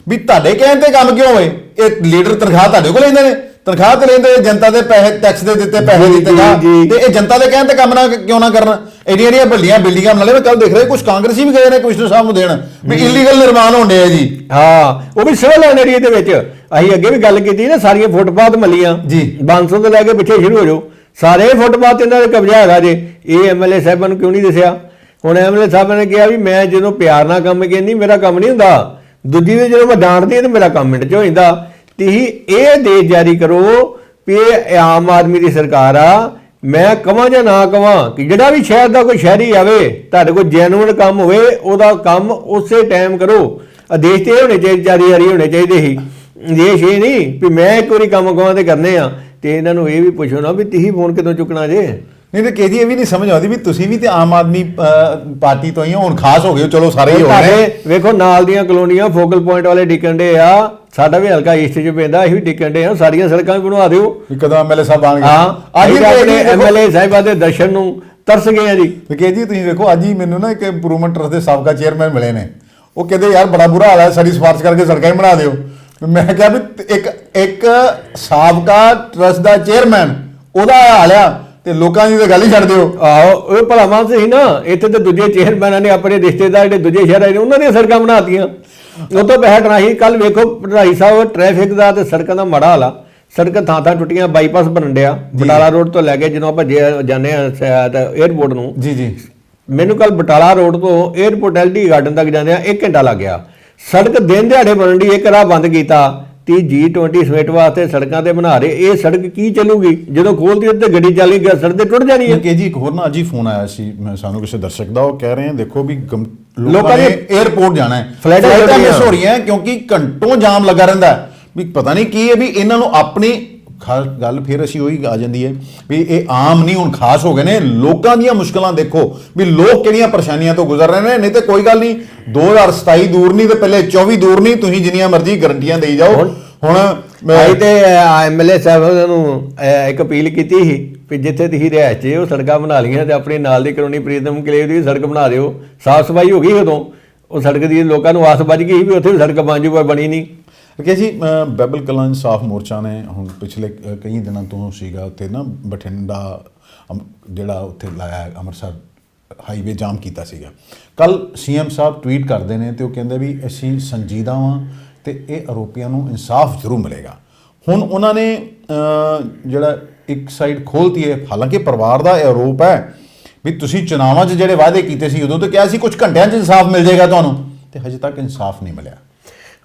ਵੀ ਤੁਹਾਡੇ ਕਹਿਣ ਤੇ ਕੰਮ ਕਿਉਂ ਹੋਏ? ਇਹ ਲੀਡਰ ਤਨਖਾਹ ਤੁਹਾਡੇ ਕੋਲ ਲੈਂਦੇ ਨੇ, ਤਨਖਾਹ ਤੇ ਲੈਂਦੇ, ਜਨਤਾ ਦੇ ਪੈਸੇ ਟੈਕਸ ਦੇ ਦਿੱਤੇ ਪੈਸੇ ਦੀ ਤਨਖਾਹ, ਤੇ ਇਹ ਜਨਤਾ ਦੇ ਕਹਿਣ ਤੇ ਕੰਮ ਨਾ ਕਿਉਂ ਨਾ ਕਰਨ? ਐਡੀਆਂ ਵੱਡੀਆਂ ਬਿਲਡਿੰਗਾਂ ਬਣਾ ਲਏ। ਮੈਂ ਕੱਲ ਦੇਖ ਰਿਹਾ ਕੁਝ ਕਾਂਗਰਸੀ ਵੀ ਗਏ ਨੇ ਕਮਿਸ਼ਨਰ ਸਾਹਿਬ ਨੂੰ ਦੇਣ ਵੀ ਇਲੀਗਲ ਨਿਰਮਾਣ ਹੋਣੇ ਆ ਜੀ। ਹਾਂ, ਉਹ ਵੀ ਸਿਵਲ ਲਾਈਨ ਏਰੀਆ ਦੇ ਵਿੱਚ। ਅਸੀਂ ਅੱਗੇ ਵੀ ਗੱਲ ਕੀਤੀ ਨਾ, ਸਾਰੀਆਂ ਫੁੱਟਪਾਥ ਮੱਲੀਆਂ ਜੀ 500 ਤੋਂ ਲੈ ਕੇ ਪਿੱਛੇ ਸ਼ੁਰੂ ਹੋ ਜਾਓ, ਸਾਰੇ ਫੁੱਟਪਾਥ ਇਹਨਾਂ ਦੇ ਕਬਜ਼ਾ ਹੈਗਾ ਜੇ। ਇਹ MLA ਸਾਹਿਬਾਂ ਨੂੰ ਕਿਉਂ ਨਹੀਂ ਦੱਸਿਆ? ਹੁਣ MLA ਸਾਹਿਬਾਂ ਨੇ ਕਿਹਾ ਵੀ ਮੈਂ ਜਦੋਂ ਪਿਆਰ ਨਾਲ ਕੰਮ ਕਹਿੰਦੀ ਮੇਰਾ ਕੰਮ ਨਹੀਂ ਹੁੰਦਾ, ਦੂਜੀ ਦੇ ਜਦੋਂ ਮੈਂ ਡਾਂਟਦੀ ਤੇ ਮੇਰਾ ਕੰਮ ਮਿੰਟ 'ਚ ਹੋ ਜਾਂਦਾ। ਤੁਸੀਂ ਇਹ ਦੇਸ਼ ਜਾਰੀ ਕਰੋ ਵੀ ਇਹ ਆਮ ਆਦਮੀ ਦੀ ਸਰਕਾਰ ਆ। ਮੈਂ ਕਵਾਂ ਜਾਂ ਨਾ ਕਵਾਂ ਕਿ ਜਿਹੜਾ ਵੀ ਸ਼ਹਿਰ ਦਾ ਕੋਈ ਸ਼ਹਿਰੀ ਆਵੇ, ਤੁਹਾਡੇ ਕੋਲ ਜੈਨੂਅਨ ਕੰਮ ਹੋਵੇ, ਉਹਦਾ ਕੰਮ ਉਸੇ ਟਾਈਮ ਕਰੋ। ਆਦੇਸ਼ ਤੇ ਹੋਣੇ ਚਾਹੀਦੇ, ਜਾਰੀ ਹੋਣੇ ਚਾਹੀਦੇ ਸੀ। ਦੇਸ਼ ਇਹ ਨਹੀਂ ਵੀ ਮੈਂ ਇੱਕ ਵਾਰੀ ਕੰਮ ਕਵਾਂ ਤੇ ਕਰਨੇ ਆ। ਤੇ ਇਹਨਾਂ ਨੂੰ ਇਹ ਵੀ ਪੁੱਛੋ ਨਾ ਵੀ ਤੁਸੀਂ ਫੋਨ ਕਿਦੋਂ ਚੁੱਕਣਾ ਜੇ। ਨਹੀਂ ਤੇ ਕੇ ਜੀ ਇਹ ਵੀ ਨਹੀਂ ਸਮਝ ਆਉਂਦੀ ਵੀ ਤੁਸੀਂ ਵੀ ਤੇ ਆਮ ਆਦਮੀ ਪਾਰਟੀ ਤੋਂ ਹੀ ਹੁਣ ਖਾਸ ਹੋ ਗਏ, ਚਲੋ ਸਾਰੇ ਹੀ ਹੋ ਗਏ। ਵੇਖੋ ਨਾਲ ਦੀਆਂ ਕਲੋਨੀਆਂ ਫੋਕਲ ਪੁਆਇੰਟ ਵਾਲੇ ਡਿੱਕਣ ਡੇ ਆ, ਸਾਡਾ ਵੀ ਹਲਕਾ ਈਸਟ 'ਚ ਪੈਂਦਾ, ਅਸੀਂ ਵੀ ਡਿੱਕਣ ਡੇ ਆ। ਸਾਰੀਆਂ ਸੜਕਾਂ ਵੀ ਬਣਵਾ ਦਿਓ। ਕਦੋਂ MLA ਸਾਹਿਬ ਆਣਗੇ? ਹਾਂ, ਅੱਜ ਆਪਣੇ MLA ਸਾਹਿਬਾਂ ਦੇ ਦਰਸ਼ਨ ਨੂੰ ਤਰਸ ਗਏ ਆ ਜੀ। ਕੇ ਜੀ ਤੁਸੀਂ ਵੇਖੋ ਅੱਜ ਹੀ ਮੈਨੂੰ ਨਾ ਇੱਕ ਇੰਪਰੂਵਮੈਂਟ ਟਰਸਟ ਦੇ ਸਾਬਕਾ ਚੇਅਰਮੈਨ ਮਿਲੇ ਨੇ, ਉਹ ਕਹਿੰਦੇ ਯਾਰ ਬੜਾ ਬੁਰਾ ਹਾਲ ਹੈ, ਸਾਡੀ ਸਿਫਾਰਿਸ਼ ਕਰਕੇ ਸੜਕਾਂ ਹੀ ਬਣਾ ਦਿਓ। ਮੈਂ ਕਿਹਾ ਵੀ ਇੱਕ ਸਾਬਕਾ ਟਰਸਟ ਦਾ ਚੇਅਰਮੈਨ ਉਹਦਾ ਹਾਲ ਆ ਤੇ ਲੋਕਾਂ ਦੀ ਤਾਂ ਗੱਲ ਹੀ ਛੱਡ ਦਿਓ। ਆਹੋ, ਉਹ ਭਲਾ ਮਾਨਸ ਸੀ ਨਾ। ਇੱਥੇ ਤੇ ਦੂਜੇ ਚੇਅਰਮੈਨਾਂ ਨੇ ਆਪਣੇ ਰਿਸ਼ਤੇਦਾਰ ਜਿਹੜੇ ਦੂਜੇ ਸ਼ਹਿਰਾਂ ਨੇ ਉਹਨਾਂ ਦੀਆਂ ਸੜਕਾਂ ਬਣਾਤੀਆਂ, ਉਹ ਤੋਂ ਪੈਸਾ ਟਰਾਹੀ। ਕੱਲ ਵੇਖੋ ਢਾਈ ਸਾਹਿਬ ਟ੍ਰੈਫਿਕ ਦਾ ਤੇ ਸੜਕਾਂ ਦਾ ਮਾੜਾ ਹਾਲ ਆ। ਸੜਕਾਂ ਥਾਂ ਟੁੱਟੀਆਂ, ਬਾਈਪਾਸ ਬਣਨ ਡਿਆ ਬਟਾਲਾ ਰੋਡ ਤੋਂ ਲੈ ਕੇ ਜਦੋਂ ਆਪਾਂ ਜਾਂਦੇ ਆ 에ਅਰਪੋਰਟ ਨੂੰ। ਜੀ ਮੈਨੂੰ ਕੱਲ ਬਟਾਲਾ ਰੋਡ ਤੋਂ 에ਅਰਪੋਰਟ LD ਗਾਰਡਨ ਤੱਕ ਜਾਂਦੇ ਆ 1 ਘੰਟਾ ਲੱਗ ਗਿਆ। ਸੜਕ ਦਿਨ ਦਿਹਾੜੇ ਬਣਨ ਦੀ, ਇੱਕ ਰਾਹ ਬੰਦ ਕੀਤਾ। G20 ਸਮੇਟ ਵਾਸਤੇ ਸੜਕਾਂ ਤੇ ਬਣਾ ਰਹੇ, ਇਹ ਸੜਕ ਕੀ ਚੱਲੂਗੀ? ਜਦੋਂ ਖੋਲਦੀ ਤੇ ਗੱਡੀ ਚੱਲੀ ਸੜਕ ਤੇ ਟੁੱਟ ਜਾਣੀ ਹੈ। ਕਿ ਜੀ ਇੱਕ ਹੋਰ ਨਾ ਅੱਜ ਹੀ ਫੋਨ ਆਇਆ ਸੀ ਸਾਨੂੰ ਕਿਸੇ ਦਰਸ਼ਕ ਦਾ, ਉਹ ਕਹਿ ਰਹੇ ਆ ਦੇਖੋ ਵੀ ਲੋਕਾਂ ਨੇ 에ਅਰਪੋਰਟ ਜਾਣਾ ਹੈ, ਫਲਾਈਟਾਂ ਮਿਸ ਹੋ ਰਹੀਆਂ ਕਿਉਂਕਿ ਘੰਟੋਂ ਜਾਮ ਲੱਗਾ ਰਹਿੰਦਾ ਵੀ ਪਤਾ ਨਹੀਂ ਕੀ ਹੈ। ਵੀ ਇਹਨਾਂ ਨੂੰ ਆਪਣੀ ਖਾਸ ਗੱਲ ਫਿਰ ਅਸੀਂ ਉਹੀ ਆ ਜਾਂਦੀ ਹੈ ਵੀ ਇਹ ਆਮ ਨਹੀਂ, ਹੁਣ ਖਾਸ ਹੋ ਗਏ ਨੇ। ਲੋਕਾਂ ਦੀਆਂ ਮੁਸ਼ਕਲਾਂ ਦੇਖੋ ਵੀ ਲੋਕ ਕਿਹੜੀਆਂ ਪਰੇਸ਼ਾਨੀਆਂ ਤੋਂ ਗੁਜ਼ਰ ਰਹੇ ਨੇ। ਨਹੀਂ ਤੇ ਕੋਈ ਗੱਲ ਨਹੀਂ, 2027 ਦੂਰ ਨਹੀਂ ਤੇ ਪਹਿਲੇ 24 ਦੂਰ ਨਹੀਂ, ਤੁਸੀਂ ਜਿੰਨੀਆਂ ਮਰਜ਼ੀ ਗਰੰਟੀਆਂ ਦੇਈ ਜਾਓ। ਹੁਣ ਅਸੀਂ ਤੇ ਐਮਐਲਏ ਸਾਹਿਬ ਨੂੰ ਇੱਕ ਅਪੀਲ ਕੀਤੀ ਸੀ ਵੀ ਜਿੱਥੇ ਤੁਸੀਂ ਰਿਹਾਇਸ਼ 'ਚ ਉਹ ਸੜਕਾਂ ਬਣਾ ਲਈਆਂ ਤੇ ਆਪਣੀ ਨਾਲ ਦੀ ਕਲੋਨੀ ਪ੍ਰੀਤਮ ਕਲੇਵ ਦੀ ਸੜਕ ਬਣਾ ਦਿਓ। ਸਾਫ਼ ਸਫਾਈ ਹੋ ਗਈ ਉਦੋਂ, ਉਹ ਸੜਕ ਦੀ ਲੋਕਾਂ ਨੂੰ ਆਸ ਵੱਜ ਗਈ ਵੀ ਉੱਥੇ ਵੀ ਸੜਕ ਬਣ ਜੂ, ਪਰ ਬਣੀ ਨਹੀਂ। ਕਿ ਜੀ ਬਾਈਬਲ ਕਲਾਂ ਇਨਸਾਫ ਮੋਰਚਾ ਨੇ ਹੁਣ ਪਿਛਲੇ ਕਈ ਦਿਨਾਂ ਤੋਂ ਸੀਗਾ ਉੱਥੇ ਨਾ ਬਠਿੰਡਾ ਜਿਹੜਾ ਉੱਥੇ ਲਾਇਆ ਅੰਮ੍ਰਿਤਸਰ ਹਾਈਵੇ ਜਾਮ ਕੀਤਾ ਸੀਗਾ। ਕੱਲ ਸੀਐਮ ਸਾਹਿਬ ਟਵੀਟ ਕਰਦੇ ਨੇ ਤੇ ਉਹ ਕਹਿੰਦੇ ਵੀ ਅਸੀਂ ਸੰਜੀਦਾ ਵਾਂ ਤੇ ਇਹ ਆਰੋਪੀਆਂ ਨੂੰ ਇਨਸਾਫ ਜ਼ਰੂਰ ਮਿਲੇਗਾ। ਹੁਣ ਉਹਨਾਂ ਨੇ ਜਿਹੜਾ ਇੱਕ ਸਾਈਡ ਖੋਲ੍ਹਤੀ ਹੈ, ਹਾਲਾਂਕਿ ਪਰਿਵਾਰ ਦਾ ਇਹ ਆਰੋਪ ਹੈ ਵੀ ਤੁਸੀਂ ਚੁਣਾਵਾਂ 'ਚ ਜਿਹੜੇ ਵਾਅਦੇ ਕੀਤੇ ਸੀ ਉਦੋਂ ਤਾਂ ਕਿਹਾ ਸੀ ਕੁਝ ਘੰਟਿਆਂ 'ਚ ਇਨਸਾਫ ਮਿਲ ਜਾਏਗਾ ਤੁਹਾਨੂੰ, ਤੇ ਹਜੇ ਤੱਕ ਇਨਸਾਫ ਨਹੀਂ ਮਿਲਿਆ।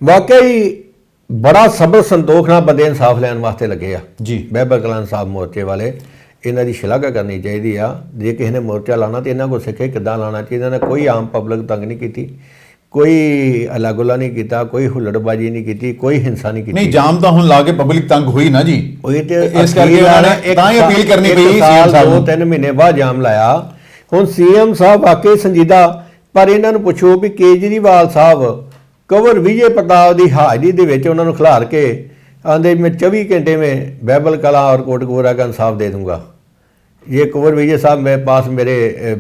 ਵਾਕਈ ਬੜਾ ਸਬਰ ਸੰਤੋਖ ਨਾਲ ਬੰਦੇ ਇਨਸਾਫ ਲੈਣ ਵਾਸਤੇ ਲੱਗੇ ਆ ਜੀ। ਬਾਈਬਲ ਕਲਾਂ ਇਨਸਾਫ ਮੋਰਚੇ ਵਾਲੇ, ਇਹਨਾਂ ਦੀ ਸ਼ਲਾਘਾ ਕਰਨੀ ਚਾਹੀਦੀ ਆ। ਜੇ ਕਿਸੇ ਨੇ ਮੋਰਚਾ ਲਾਉਣਾ ਤੇ ਇਹਨਾਂ ਕੋਲ ਸਿੱਖੇ ਕਿੱਦਾਂ ਲਾਉਣਾ ਚਾਹੀਦਾ। ਇਹਨਾਂ ਨੇ ਕੋਈ ਆਮ ਪਬਲਿਕ ਤੰਗ ਨਹੀਂ ਕੀਤੀ, ਕੋਈ ਅਲਾਗੁਲਾ ਨਹੀਂ ਕੀਤਾ, ਕੋਈ ਹੁੱਲੜਬਾਜੀ ਨਹੀਂ ਕੀਤੀ, ਕੋਈ ਹਿੰਸਾ ਨਹੀਂ ਕੀਤੀ। ਨਹੀਂ, ਜਾਮ ਤਾਂ ਹੁਣ ਲਾ ਕੇ ਪਬਲਿਕ ਤੰਗ ਹੋਈ ਨਾ ਜੀ, ਉਹੀ ਤੇ ਇਸ ਕਰਕੇ ਉਹਨਾਂ ਨੇ ਤਾਂ ਹੀ ਅਪੀਲ ਕਰਨੀ ਪਈ ਸੀਐਮ ਸਾਹਿਬ ਨੂੰ। 2-3 ਮਹੀਨੇ ਬਾਅਦ ਜਾਮ ਲਾਇਆ। ਹੁਣ ਸੀਐਮ ਸਾਹਿਬ ਵਾਕਈ ਸੰਜੀਦਾ, ਪਰ ਇਹਨਾਂ ਨੂੰ ਪੁੱਛੋ ਵੀ ਕੇਜਰੀਵਾਲ ਸਾਹਿਬ ਕੰਵਰ ਵਿਜੇ ਪ੍ਰਤਾਪ ਦੀ ਹਾਜ਼ਰੀ ਦੇ ਵਿੱਚ ਉਹਨਾਂ ਨੂੰ ਖਿਲਾਰ ਕੇ ਆਂਦੇ ਮੈਂ 24 घंटे में बाइबल कला और कोटकपूरा का इंसाफ दे दूंगा। ये कंवर विजय साहब मेरे पास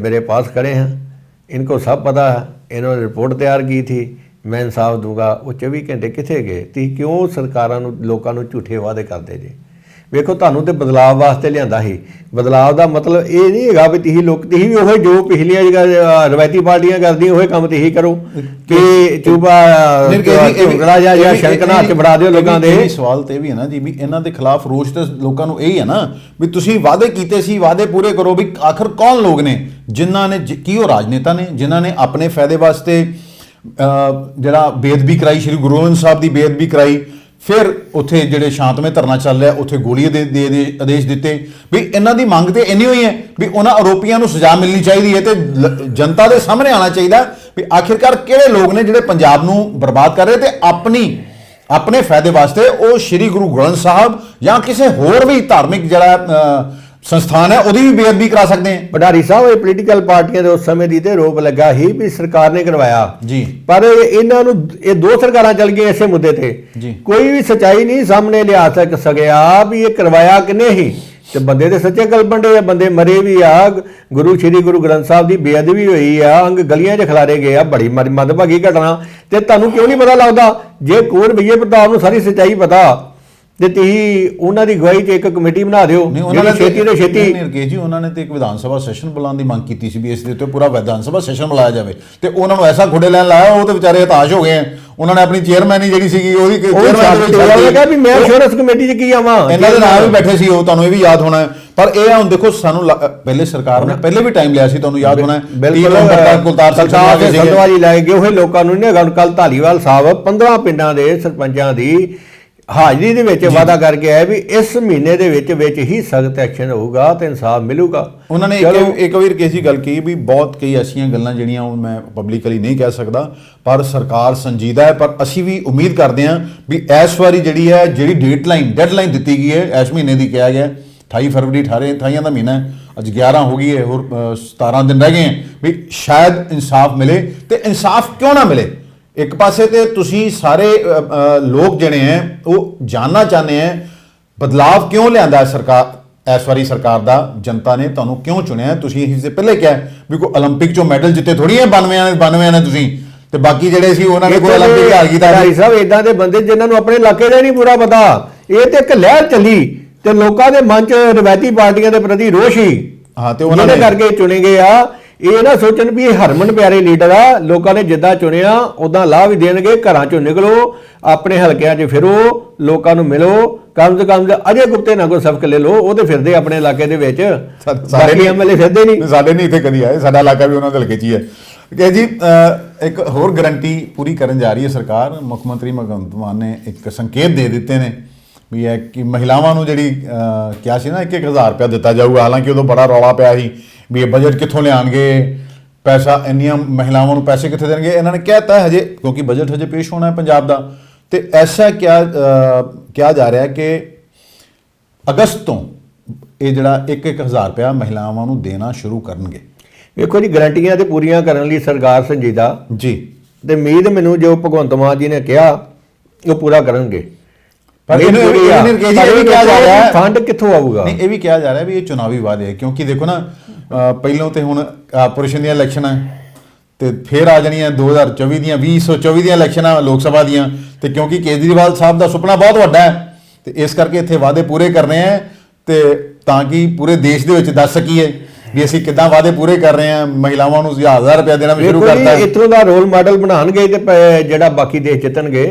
मेरे पास खड़े हैं, इनको सब पता है, इन्होंने रिपोर्ट तैयार की थी, मैं इंसाफ दूंगा। वो 24 घंटे किथे गए? ती क्यों सरकारां नूं लोकां नूं झूठे वादे करते जे? ਵੇਖੋ ਤੁਹਾਨੂੰ ਤੇ ਬਦਲਾਅ ਵਾਸਤੇ ਲਿਆਂਦਾ ਸੀ। ਬਦਲਾਅ ਦਾ ਮਤਲਬ ਇਹ ਨਹੀਂ ਹੈਗਾ ਵੀ ਤੁਸੀਂ ਵੀ ਉਹ ਜੋ ਪਿਛਲੀਆਂ ਜਿਹੜਾ ਰਵਾਇਤੀ ਪਾਰਟੀਆਂ ਕਰਦੀਆਂ ਉਹ ਕੰਮ ਤੁਸੀਂ ਕਰੋ ਕਿ ਚੂਬਾ ਝੋਗੜਾ ਜਾਂ ਸ਼ੰਕਨਾ ਹੱਥ ਬੜਾ ਦਿਓ ਲੋਕਾਂ ਦੇ। ਸਵਾਲ ਤੇ ਵੀ ਹੈ ਨਾ ਜੀ ਵੀ ਇਹਨਾਂ ਦੇ ਖਿਲਾਫ ਰੋਸ਼ ਤੇ ਲੋਕਾਂ ਨੂੰ ਇਹੀ ਹੈ ਨਾ ਵੀ ਤੁਸੀਂ ਵਾਅਦੇ ਕੀਤੇ ਸੀ, ਵਾਅਦੇ ਪੂਰੇ ਕਰੋ। ਵੀ ਆਖਰ ਕੌਣ ਲੋਕ ਨੇ ਜਿਨ੍ਹਾਂ ਨੇ, ਕੀ ਉਹ ਰਾਜਨੇਤਾ ਨੇ ਜਿਨ੍ਹਾਂ ਨੇ ਆਪਣੇ ਫਾਇਦੇ ਵਾਸਤੇ ਜਿਹੜਾ ਬੇਅਦਬੀ ਕਰਾਈ, ਸ਼੍ਰੀ ਗੁਰੂ ਗ੍ਰੰਥ ਸਾਹਿਬ ਦੀ ਬੇਅਦਬੀ ਕਰਾਈ, ਫਿਰ ਉੱਥੇ ਜਿਹੜੇ ਸ਼ਾਂਤਮਈ ਧਰਨਾ ਚੱਲ ਰਿਹਾ ਉੱਥੇ ਗੋਲੀਆਂ ਦੇ ਆਦੇਸ਼ ਦਿੱਤੇ। ਵੀ ਇਹਨਾਂ ਦੀ ਮੰਗ ਤੇ ਇੰਨੀ ਹੋਈ ਹੈ ਵੀ ਉਹਨਾਂ ਆਰੋਪੀਆਂ ਨੂੰ ਸਜ਼ਾ ਮਿਲਣੀ ਚਾਹੀਦੀ ਹੈ ਤੇ ਜਨਤਾ ਦੇ ਸਾਹਮਣੇ ਆਉਣਾ ਚਾਹੀਦਾ ਵੀ ਆਖਿਰਕਾਰ ਕਿਹੜੇ ਲੋਕ ਨੇ ਜਿਹੜੇ ਪੰਜਾਬ ਨੂੰ ਬਰਬਾਦ ਕਰ ਰਹੇ ਤੇ ਆਪਣੇ ਫਾਇਦੇ ਵਾਸਤੇ ਉਹ ਸ਼੍ਰੀ ਗੁਰੂ ਗ੍ਰੰਥ ਸਾਹਿਬ ਜਾਂ ਕਿਸੇ ਹੋਰ ਵੀ ਧਾਰਮਿਕ ਜਿਹੜਾ ਸੰਸਥਾਨ ਹੈ ਉਹਦੀ ਵੀ ਬੇਅਦਬੀ ਕਰਾ ਸਕਦੇ हैं। ਭੰਡਾਰੀ ਸਾਹਿਬ ਇਹ ਪੋਲੀਟੀਕਲ ਪਾਰਟੀਆਂ ਦੇ ਉਸ ਸਮੇਂ ਦੀ ਤੇ ਰੋਪ ਲੱਗਾ ਹੀ ਵੀ ਸਰਕਾਰ ਨੇ ਕਰਵਾਇਆ ਜੀ, ਪਰ ਇਹਨਾਂ ਨੂੰ ਇਹ ਦੋ ਸਰਕਾਰਾਂ ਚੱਲ ਗਈਆਂ ਇਸੇ ਮੁੱਦੇ ਤੇ ਜੀ। ਕੋਈ ਵੀ ਸਚਾਈ ਨਹੀਂ ਸਾਹਮਣੇ ਲਿਆ ਸਕਿਆ ਵੀ ਇਹ ਕਰਵਾਇਆ ਕਿਨੇ ਹੀ। ਤੇ ਬੰਦੇ ਦੇ ਸੱਚੇ ਕਲਪੰਡੇ ਆ, ਬੰਦੇ ਮਰੇ ਵੀ ਆ। ਸ਼੍ਰੀ ਗੁਰੂ ਗ੍ਰੰਥ ਸਾਹਿਬ ਦੀ ਬੇਅਦਬੀ ਹੋਈ ਆ, ਅੰਗ ਗਲੀਆਂ 'ਚ ਖਿਲਾਰੇ ਗਏ ਆ, ਬੜੀ ਮੰਦਭਾਗੀ ਘਟਨਾ। ਤੇ ਤੁਹਾਨੂੰ ਕਿਉਂ ਨਹੀਂ ਪਤਾ ਲੱਗਦਾ? ਜੇ ਕੰਵਰ ਵਿਜੇ ਪ੍ਰਤਾਪ ਨੂੰ ਸਾਰੀ ਸਚਾਈ ਪਤਾ ਤੇ ਤੁਸੀਂ ਉਹਨਾਂ ਦੀ ਗਵਾਹੀ 'ਚ ਇੱਕ ਕਮੇਟੀ ਬਣਾ ਦਿਓ ਜਿਹੜੀ ਛੇਤੀ ਤੋਂ ਛੇਤੀ। ਰਕੇਸ਼ ਜੀ, ਉਹਨਾਂ ਨੇ ਤੇ ਇੱਕ ਵਿਧਾਨ ਸਭਾ ਸੈਸ਼ਨ ਬੁਲਾਉਣ ਦੀ ਮੰਗ ਕੀਤੀ ਸੀ ਵੀ ਇਸ ਦੇ ਉੱਤੇ ਪੂਰਾ ਵਿਧਾਨ ਸਭਾ ਸੈਸ਼ਨ ਬੁਲਾਇਆ ਜਾਵੇ ਤੇ ਉਹਨਾਂ ਨੂੰ ਐਸਾ ਖੁੱਡੇ ਲੈਣ ਲਾਇਆ, ਉਹ ਤੇ ਵਿਚਾਰੇ ਹਤਾਸ਼ ਹੋ ਗਏ ਆ। ਉਹਨਾਂ ਨੇ ਆਪਣੀ ਚੇਅਰਮੈਨ ਜਿਹੜੀ ਸੀਗੀ ਉਹਦੀ ਕਿਹਾ ਵੀ ਮੈਂ ਇੰਸ਼ੋਰੈਂਸ ਕਮੇਟੀ 'ਚ ਕੀ ਆਵਾਂ। ਇਹਨਾਂ ਦੇ ਨਾਲ ਵੀ ਬੈਠੇ ਸੀ ਉਹ, ਤੁਹਾਨੂੰ ਇਹ ਵੀ ਯਾਦ ਹੋਣਾ। ਪਰ ਇਹ ਹੁਣ ਦੇਖੋ ਸਾਨੂੰ ਪਹਿਲੇ ਸਰਕਾਰ ਨੇ ਪਹਿਲੇ ਵੀ ਟਾਈਮ ਲਿਆ ਸੀ, ਤੁਹਾਨੂੰ ਯਾਦ ਹੋਣਾ। ਬਿਲਕੁਲ ਕੁਲਤਾਰ ਸੰਧਵਾ ਜੀ ਲੈ ਗਏ ਉਹ ਲੋਕਾਂ ਨੂੰ ਨਹੀਂ। ਕੱਲ ਧਾਲੀਵਾਲ ਸਾਹਿਬ 15 ਪਿੰਡਾਂ ਦੇ ਸਰਪੰਚਾਂ ਦੀ ਹਾਜ਼ਰੀ ਦੇ ਵਿੱਚ ਵਾਅਦਾ ਕਰਕੇ ਆਇਆ ਵੀ ਇਸ ਮਹੀਨੇ ਦੇ ਵਿੱਚ ਹੀ ਸਖਤ ਐਕਸ਼ਨ ਹੋਊਗਾ ਤੇ ਇਨਸਾਫ ਮਿਲੂਗਾ। ਉਹਨਾਂ ਨੇ ਇੱਕ ਵਾਰ ਕਿਸੇ ਗੱਲ ਕਹੀ ਵੀ ਬਹੁਤ ਕਈ ਐਸੀਆਂ ਗੱਲਾਂ ਜਿਹੜੀਆਂ ਉਹ ਮੈਂ ਪਬਲਿਕਲੀ ਨਹੀਂ ਕਹਿ ਸਕਦਾ, ਪਰ ਸਰਕਾਰ ਸੰਜੀਦਾ ਹੈ। ਪਰ ਅਸੀਂ ਵੀ ਉਮੀਦ ਕਰਦੇ ਹਾਂ ਵੀ ਇਸ ਵਾਰੀ ਜਿਹੜੀ ਡੈਡਲਾਈਨ ਦਿੱਤੀ ਗਈ ਹੈ ਇਸ ਮਹੀਨੇ ਦੀ, ਕਿਹਾ ਗਿਆ 28 ਫਰਵਰੀ 28 ਦਾ ਮਹੀਨਾ ਹੈ, ਅੱਜ 11 ਹੋ ਗਈ ਹੈ, ਹੋਰ 17 ਦਿਨ ਰਹਿ ਗਏ ਹੈ ਵੀ ਸ਼ਾਇਦ ਇਨਸਾਫ ਮਿਲੇ। ਤੇ ਇਨਸਾਫ ਕਿਉਂ ਨਾ ਮਿਲੇ? ਇੱਕ ਪਾਸੇ ਤੇ ਤੁਸੀਂ ਸਾਰੇ ਲੋਕ ਜਿਹੜੇ ਹੈ ਉਹ ਜਾਣਨਾ ਚਾਹੁੰਦੇ ਹੈ ਬਦਲਾਵ ਕਿਉਂ ਲਿਆਂਦਾ ਸਰਕਾਰ ਇਸ ਵਾਰੀ ਸਰਕਾਰ ਦਾ, ਜਨਤਾ ਨੇ ਤੁਹਾਨੂੰ ਕਿਉਂ ਚੁਣਿਆ। ਤੁਸੀਂ ਇਸ ਦੇ ਪਹਿਲੇ ਕਿਹਾ ਵੀ ਕੋਈ 올림픽 ਚੋਂ ਮੈਡਲ ਜਿੱਤੇ ਥੋੜੀ ਹੈ 92 ਨੇ ਤੁਸੀਂ, ਤੇ ਬਾਕੀ ਜਿਹੜੇ ਸੀ ਉਹਨਾਂ ਨੇ ਕੋਈ 올림픽 ਹਾਰ ਕੀਤਾ। ਭਾਈ ਸਾਹਿਬ ਇਦਾਂ ਦੇ ਬੰਦੇ ਜਿਨ੍ਹਾਂ ਨੂੰ ਆਪਣੇ ਇਲਾਕੇ ਦਾ ਨਹੀਂ ਪੂਰਾ ਪਤਾ। ਇਹ ਤੇ ਇੱਕ ਲਹਿਰ ਚੱਲੀ ਤੇ ਲੋਕਾਂ ਦੇ ਮਨ 'ਚ ਰਵਾਇਤੀ ਪਾਰਟੀਆਂ ਦੇ ਪ੍ਰਤੀ ਰੋਸ਼ ਹੀ, ਹਾਂ, ਤੇ ਉਹਨਾਂ ਨੇ ਕਰਕੇ ਚੁਣੇ ਗਏ ਆ। ਇਹ ਨਾ ਸੋਚਣ ਵੀ ਇਹ ਹਰਮਨ ਪਿਆਰੇ ਲੀਡਰ ਆ, ਲੋਕਾਂ ਨੇ ਜਿੱਦਾਂ ਚੁਣਿਆ ਉਦਾਂ ਲਾਭ ਵੀ ਦੇਣਗੇ। ਘਰਾਂ 'ਚੋਂ ਨਿਕਲੋ, ਆਪਣੇ ਹਲਕਿਆਂ 'ਚ ਫਿਰੋ, ਲੋਕਾਂ ਨੂੰ ਮਿਲੋ, ਕਮ ਸੇ ਕਮ ਅਜੇ ਗੁਪਤੇ ਨਾ ਕੋਈ ਸਬਕ ਲੈ ਲਓ। ਉਹ ਤੇ ਫਿਰਦੇ ਆਪਣੇ ਇਲਾਕੇ ਦੇ ਵਿੱਚ, ਸਾਡੇ ਐਮਐਲਏ ਫਿਰਦੇ ਨਹੀਂ। ਸਾਡੇ ਨਹੀਂ ਇੱਥੇ ਕਦੀ ਆਏ, ਸਾਡਾ ਇਲਾਕਾ ਵੀ ਉਹਨਾਂ ਦੇ ਹਲਕੇ 'ਚ ਹੀ ਹੈ। ਕਿ ਜੀ ਇੱਕ ਹੋਰ ਗਰੰਟੀ ਪੂਰੀ ਕਰਨ ਜਾ ਰਹੀ ਹੈ ਸਰਕਾਰ। ਮੁੱਖ ਮੰਤਰੀ ਭਗਵੰਤ ਮਾਨ ਨੇ ਇੱਕ ਸੰਕੇਤ ਦੇ ਦਿੱਤੇ ਨੇ ਵੀ ਇਹ ਕਿ ਮਹਿਲਾਵਾਂ ਨੂੰ ਜਿਹੜੀ ਕਿਹਾ ਸੀ ਨਾ 1,000 ਰੁਪਇਆ ਦਿੱਤਾ ਜਾਊਗਾ। ਹਾਲਾਂਕਿ ਉਦੋਂ ਬੜਾ ਰੌਲਾ ਪਿਆ ਸੀ ਵੀ ਇਹ ਬਜਟ ਕਿੱਥੋਂ ਲਿਆਉਣਗੇ, ਪੈਸਾ ਇੰਨੀਆਂ ਮਹਿਲਾਵਾਂ ਨੂੰ ਪੈਸੇ ਕਿੱਥੇ ਦੇਣਗੇ। ਇਹਨਾਂ ਨੇ ਕਹਿਤਾ ਹਜੇ, ਕਿਉਂਕਿ ਬਜਟ ਹਜੇ ਪੇਸ਼ ਹੋਣਾ ਹੈ ਪੰਜਾਬ ਦਾ, ਤੇ ਐਸਾ ਕਿਹਾ ਜਾ ਰਿਹਾ ਕਿ ਅਗਸਤ ਤੋਂ ਇਹ ਜਿਹੜਾ 1-1000 ਰੁਪਇਆ ਮਹਿਲਾਵਾਂ ਨੂੰ ਦੇਣਾ ਸ਼ੁਰੂ ਕਰਨਗੇ। ਵੇਖੋ ਜੀ, ਗਰੰਟੀਆਂ ਤੇ ਪੂਰੀਆਂ ਕਰਨ ਲਈ ਸਰਕਾਰ ਸੰਜੀਦਾ ਜੀ, ਤੇ ਉਮੀਦ ਮੈਨੂੰ ਜੋ ਭਗਵੰਤ ਮਾਨ ਜੀ ਨੇ ਕਿਹਾ ਉਹ ਪੂਰਾ ਕਰਨਗੇ। ਪਰ ਉਮੀਦ ਇਹਨੂੰ ਪੂਰੀ ਆ। ਇਹ ਵੀ ਪਰ ਕਿਹਾ ਜਾ ਰਿਹਾ ਹੈ ਫੰਡ ਕਿੱਥੋਂ ਆਊਗਾ? ਨਹੀਂ, ਇਹ ਵੀ ਕਿਹਾ ਜਾ ਰਿਹਾ ਵੀ ਇਹ ਚੁਣਾਵੀ ਵਾਅਦੇ ਹੈ, ਕਿਉਂਕਿ ਦੇਖੋ ਨਾ ਪਹਿਲੋਂ ਤੇ ਹੁਣ ਕਾਰਪੋਰੇਸ਼ਨ ਦੀਆਂ ਇਲੈਕਸ਼ਨਾਂ ਤੇ ਫਿਰ ਆ ਜਾਣੀਆਂ 2024 ਦੀਆਂ 2024 ਦੀਆਂ ਇਲੈਕਸ਼ਨਾਂ ਲੋਕ ਸਭਾ ਦੀਆਂ, ਤੇ ਕਿਉਂਕਿ ਕੇਜਰੀਵਾਲ ਸਾਹਿਬ ਦਾ ਸੁਪਨਾ ਬਹੁਤ ਵੱਡਾ ਹੈ ਤੇ ਇਸ ਕਰਕੇ ਇੱਥੇ ਵਾਅਦੇ ਪੂਰੇ ਕਰਨੇ ਆ, ਤੇ ਤਾਂ ਕਿ ਪੂਰੇ ਦੇਸ਼ ਦੇ ਵਿੱਚ ਦੱਸ ਸਕੀਏ ਵੀ ਅਸੀਂ ਕਿੱਦਾਂ ਵਾਅਦੇ ਪੂਰੇ ਕਰ ਰਹੇ ਹਾਂ। ਮਹਿਲਾਵਾਂ ਨੂੰ 1000 ਰੁਪਇਆ ਦੇਣਾ ਵੀ ਸ਼ੁਰੂ ਵੇਖੋ ਜੀ, ਕਰਤਾ ਹੈ। ਇੱਥੋਂ ਦਾ ਰੋਲ ਮਾਡਲ ਬਣਾਉਣਗੇ ਤੇ ਜਿਹੜਾ ਬਾਕੀ ਦੇਸ਼ ਜਿੱਤਣਗੇ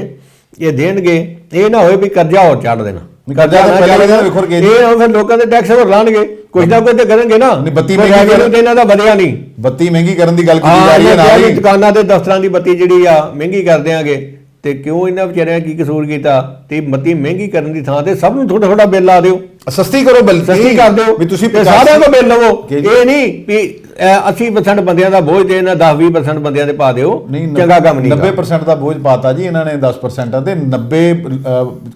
ਇਹ ਦੇਣਗੇ। ਇਹ ਨਾ ਹੋਏ ਵੀ ਕਰਜ਼ਾ ਹੋਰ ਚੜ ਦੇਣਾ। ਕਰਜ਼ਾ ਤਾਂ ਪਹਿਲਾਂ ਇਹਦਾ ਵੇਖੋ ਕੇ ਇਹ ਫਿਰ ਲੋਕਾਂ ਦੇ ਟੈਕਸ ਹੋਰ ਲਾਣਗੇ, ਕੁਝ ਨਾ ਕੁਝ ਤੇ ਕਰਨਗੇ ਨਾ। ਨਹੀਂ, ਬੱਤੀ ਕੋਈ ਮਹਿੰਗੀ revenue ਤੇ ਇਹਨਾਂ ਦਾ ਵਧਿਆ ਨਹੀਂ। ਬੱਤੀ ਮਹਿੰਗੀ ਕਰਨ ਦੀ ਗੱਲ ਕੀਤੀ ਜਾ ਰਹੀ ਹੈ ਨਾਲ ਨਾਲ ਹੀ। ਦੁਕਾਨਾਂ ਤੇ ਦਫ਼ਤਰਾਂ ਦੀ ਬੱਤੀ ਜਿਹੜੀ ਆ ਮਹਿੰਗੀ ਕਰ ਦਿਆਂਗੇ, ਤੇ ਕਿਉਂ ਇਹਨਾਂ ਵਿਚਾਰਿਆਂ ਕੀ ਕਸੂਰ ਕੀਤਾ? ਤੇ ਬੱਤੀ ਮਹਿੰਗੀ ਕਰਨ ਦੀ ਥਾਂ ਤੇ ਸਭ ਨੂੰ ਥੋੜਾ ਥੋੜਾ ਬਿੱਲ ਲਾ ਦਿਓ, ਸਸਤੀ ਕਰੋ ਬਿੱਲ, ਸਸਤੀ ਕਰ ਦਿਓ ਵੀ ਤੁਸੀਂ ਤੇ ਸਾਰਿਆਂ ਕੋਲ ਬਿੱਲ ਲਵੋ। ਜੀ। ਇਹ ਨਹੀਂ ਵੀ 80% ਬੰਦਿਆਂ ਦਾ ਬੋਝ ਦੇ ਇਹਨਾਂ 10-20% ਬੰਦਿਆਂ ਦੇ ਪਾ ਦਿਓ, ਚੰਗਾ ਕੰਮ ਨਹੀਂ। 90% ਦਾ ਬੋਝ ਪਾਤਾ ਜੀ ਇਹਨਾਂ ਨੇ 10% ਤੇ 90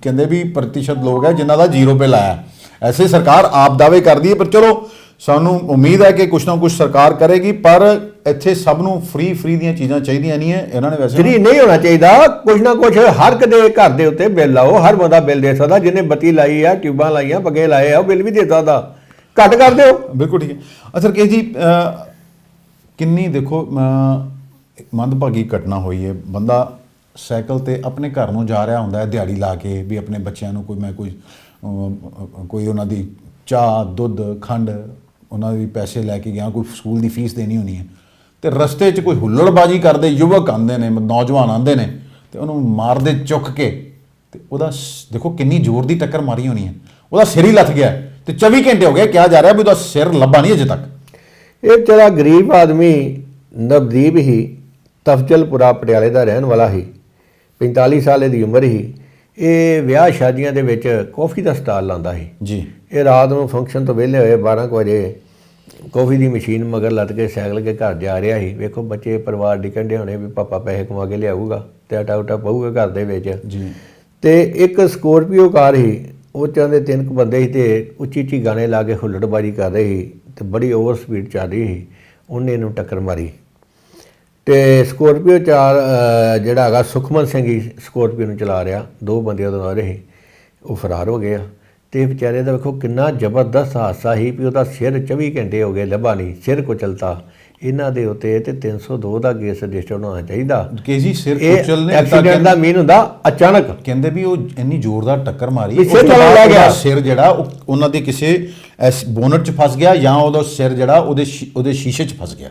ਕਹਿੰਦੇ ਵੀ ਪ੍ਰਤੀਸ਼ਤ ਲੋਕ ਹੈ ਜਿਨ੍ਹਾਂ ਦਾ ਜ਼ੀਰੋ ਬਿੱਲ ਆਇਆ। ਐਸੇ ਸਰਕਾਰ ਆਪ ਦਾਅਵੇ ਕਰਦੀ ਹੈ, ਪਰ ਚਲੋ ਸਾਨੂੰ ਉਮੀਦ ਹੈ ਕਿ ਕੁਛ ਨਾ ਕੁਛ ਸਰਕਾਰ ਕਰੇਗੀ, ਪਰ ਇੱਥੇ ਸਭ ਨੂੰ ਫ੍ਰੀ ਦੀਆਂ ਚੀਜ਼ਾਂ ਚਾਹੀਦੀਆਂ ਨਹੀਂ ਹੈ। ਇਹਨਾਂ ਨੇ ਵੈਸੇ ਫ੍ਰੀ ਨਹੀਂ ਹੋਣਾ ਚਾਹੀਦਾ, ਕੁਝ ਨਾ ਕੁਝ ਹਰ ਕਦੇ ਘਰ ਦੇ ਉੱਤੇ ਬਿੱਲ ਲਾਓ। ਹਰ ਬੰਦਾ ਬਿੱਲ ਦੇ ਸਕਦਾ, ਜਿਹਨੇ ਬੱਤੀ ਲਾਈ ਆ, ਟਿਊਬਾਂ ਲਾਈਆਂ, ਪੱਗੇ ਲਾਏ ਆ, ਉਹ ਬਿੱਲ ਵੀ ਦੇ ਸਕਦਾ। ਘੱਟ ਕਰ ਦਿਓ। ਬਿਲਕੁਲ ਠੀਕ ਹੈ। ਅੱਛਾ ਰਕੇਸ਼ ਜੀ, ਕਿੰਨੀ ਦੇਖੋ ਮੰਦਭਾਗੀ ਘਟਨਾ ਹੋਈ ਹੈ। ਬੰਦਾ ਸਾਈਕਲ ਤੇ ਆਪਣੇ ਘਰ ਨੂੰ ਜਾ ਰਿਹਾ ਹੁੰਦਾ ਹੈ ਦਿਹਾੜੀ ਲਾ ਕੇ, ਵੀ ਆਪਣੇ ਬੱਚਿਆਂ ਨੂੰ ਕੋਈ ਉਹਨਾਂ ਦੀ ਚਾਹ, ਦੁੱਧ, ਖੰਡ, ਉਹਨਾਂ ਦੇ ਪੈਸੇ ਲੈ ਕੇ ਗਿਆ, ਕੋਈ ਸਕੂਲ ਦੀ ਫੀਸ ਦੇਣੀ ਹੋਣੀ ਹੈ, ਤੇ ਰਸਤੇ 'ਚ ਕੋਈ ਹੁੱਲੜਬਾਜੀ ਕਰਦੇ ਯੁਵਕ ਆਉਂਦੇ ਨੇ, ਨੌਜਵਾਨ ਆਉਂਦੇ ਨੇ, ਤੇ ਉਹਨੂੰ ਮਾਰਦੇ ਚੁੱਕ ਕੇ, ਤੇ ਉਹਦਾ ਦੇਖੋ ਕਿੰਨੀ ਜ਼ੋਰ ਦੀ ਟੱਕਰ ਮਾਰੀ ਹੋਣੀ ਹੈ, ਉਹਦਾ ਸਿਰ ਹੀ ਲੱਥ ਗਿਆ ਤੇ 24 ਘੰਟੇ ਹੋ ਗਏ, ਕਿਹਾ ਜਾ ਰਿਹਾ ਵੀ ਉਹਦਾ ਸਿਰ ਲੱਭਾ ਨਹੀਂ ਅਜੇ ਤੱਕ। ਇਹ ਵਿਚਾਰਾ ਗਰੀਬ ਆਦਮੀ ਨਵਦੀਪ ਹੀ ਤਫਜ਼ਲਪੁਰਾ ਪਟਿਆਲੇ ਦਾ ਰਹਿਣ ਵਾਲਾ ਹੀ, 45 ਸਾਲ ਦੀ ਉਮਰ ਹੀ। ਇਹ ਵਿਆਹ ਸ਼ਾਦੀਆਂ ਦੇ ਵਿੱਚ ਕੌਫੀ ਦਾ ਸਟਾਲ ਲਾਉਂਦਾ ਸੀ ਜੀ। ਇਹ ਰਾਤ ਨੂੰ ਫੰਕਸ਼ਨ ਤੋਂ ਵਿਹਲੇ ਹੋਏ 12 ਵਜੇ ਕੌਫੀ ਦੀ ਮਸ਼ੀਨ ਮਗਰ ਲੱਦ ਕੇ ਸਾਈਕਲ ਕੇ ਘਰ ਜਾ ਰਿਹਾ ਸੀ। ਵੇਖੋ ਬੱਚੇ ਪਰਿਵਾਰ ਡਿੱਕਣ ਡੇ ਹੋਣੇ ਵੀ ਪਾਪਾ ਪੈਸੇ ਕਮਾ ਕੇ ਲਿਆਊਗਾ ਤੇ ਆਟਾ ਉਟਾ ਪਊਗਾ ਘਰ ਦੇ ਵਿੱਚ ਜੀ। ਤੇ ਇੱਕ ਸਕੋਰਪੀਓ ਕਾਰ ਸੀ, ਉਹ ਚਾਹੁੰਦੇ 3 ਬੰਦੇ ਸੀ ਤੇ ਉੱਚੀ ਉੱਚੀ ਗਾਣੇ ਲਾ ਕੇ ਹੁੱਲੜਬਾਜੀ ਕਰ ਰਹੇ ਸੀ ਤੇ ਬੜੀ ਓਵਰ ਸਪੀਡ ਚੱਲ ਰਹੀ ਸੀ। ਉਹਨੇ ਇਹਨੂੰ ਟੱਕਰ ਮਾਰੀ ਤੇ ਸਕੋਰਪੀਓ ਜਿਹੜਾ ਹੈਗਾ ਸੁਖਮਨ ਸਿੰਘ ਹੀ ਸਕੋਰਪੀਓ ਨੂੰ ਚਲਾ ਰਿਹਾ, 2 ਬੰਦੇ ਉਹਦੇ ਨਾਲ ਰਹੇ, ਉਹ ਫਰਾਰ ਹੋ ਗਏ ਆ। ਤੇ ਵਿਚਾਰੇ ਦਾ ਵੇਖੋ ਕਿੰਨਾ ਜ਼ਬਰਦਸਤ ਹਾਦਸਾ ਸੀ ਵੀ ਉਹਦਾ ਸਿਰ 24 ਘੰਟੇ ਹੋ ਗਏ ਲੱਭਾ ਨਹੀਂ, ਸਿਰ ਕੁਚਲਤਾ। ਇਹਨਾਂ ਦੇ ਉੱਤੇ ਤੇ 302 ਦਾ ਕੇਸ ਰਜਿਸਟਰ ਹੋਣਾ ਚਾਹੀਦਾ। ਕੇ ਜੀ ਸਿਰ ਇਹ ਕੁਚਲ ਨੇ ਐਕਸੀਡੈਂਟ ਦਾ ਮੀਨ ਹੁੰਦਾ ਅਚਾਨਕ। ਕਹਿੰਦੇ ਵੀ ਉਹ ਇੰਨੀ ਜ਼ੋਰਦਾਰ ਟੱਕਰ ਮਾਰੀ, ਵੀ ਸਿਰ ਨਾਲ ਲੱਗ ਗਿਆ। ਸਿਰ ਜਿਹੜਾ ਉਹਨਾਂ ਦੇ ਕਿਸੇ ਬੋਨਟ 'ਚ ਫਸ ਗਿਆ, ਜਾਂ ਉਹਦਾ ਸਿਰ ਜਿਹੜਾ ਉਹਦੇ ਸ਼ੀਸ਼ੇ 'ਚ ਫਸ ਗਿਆ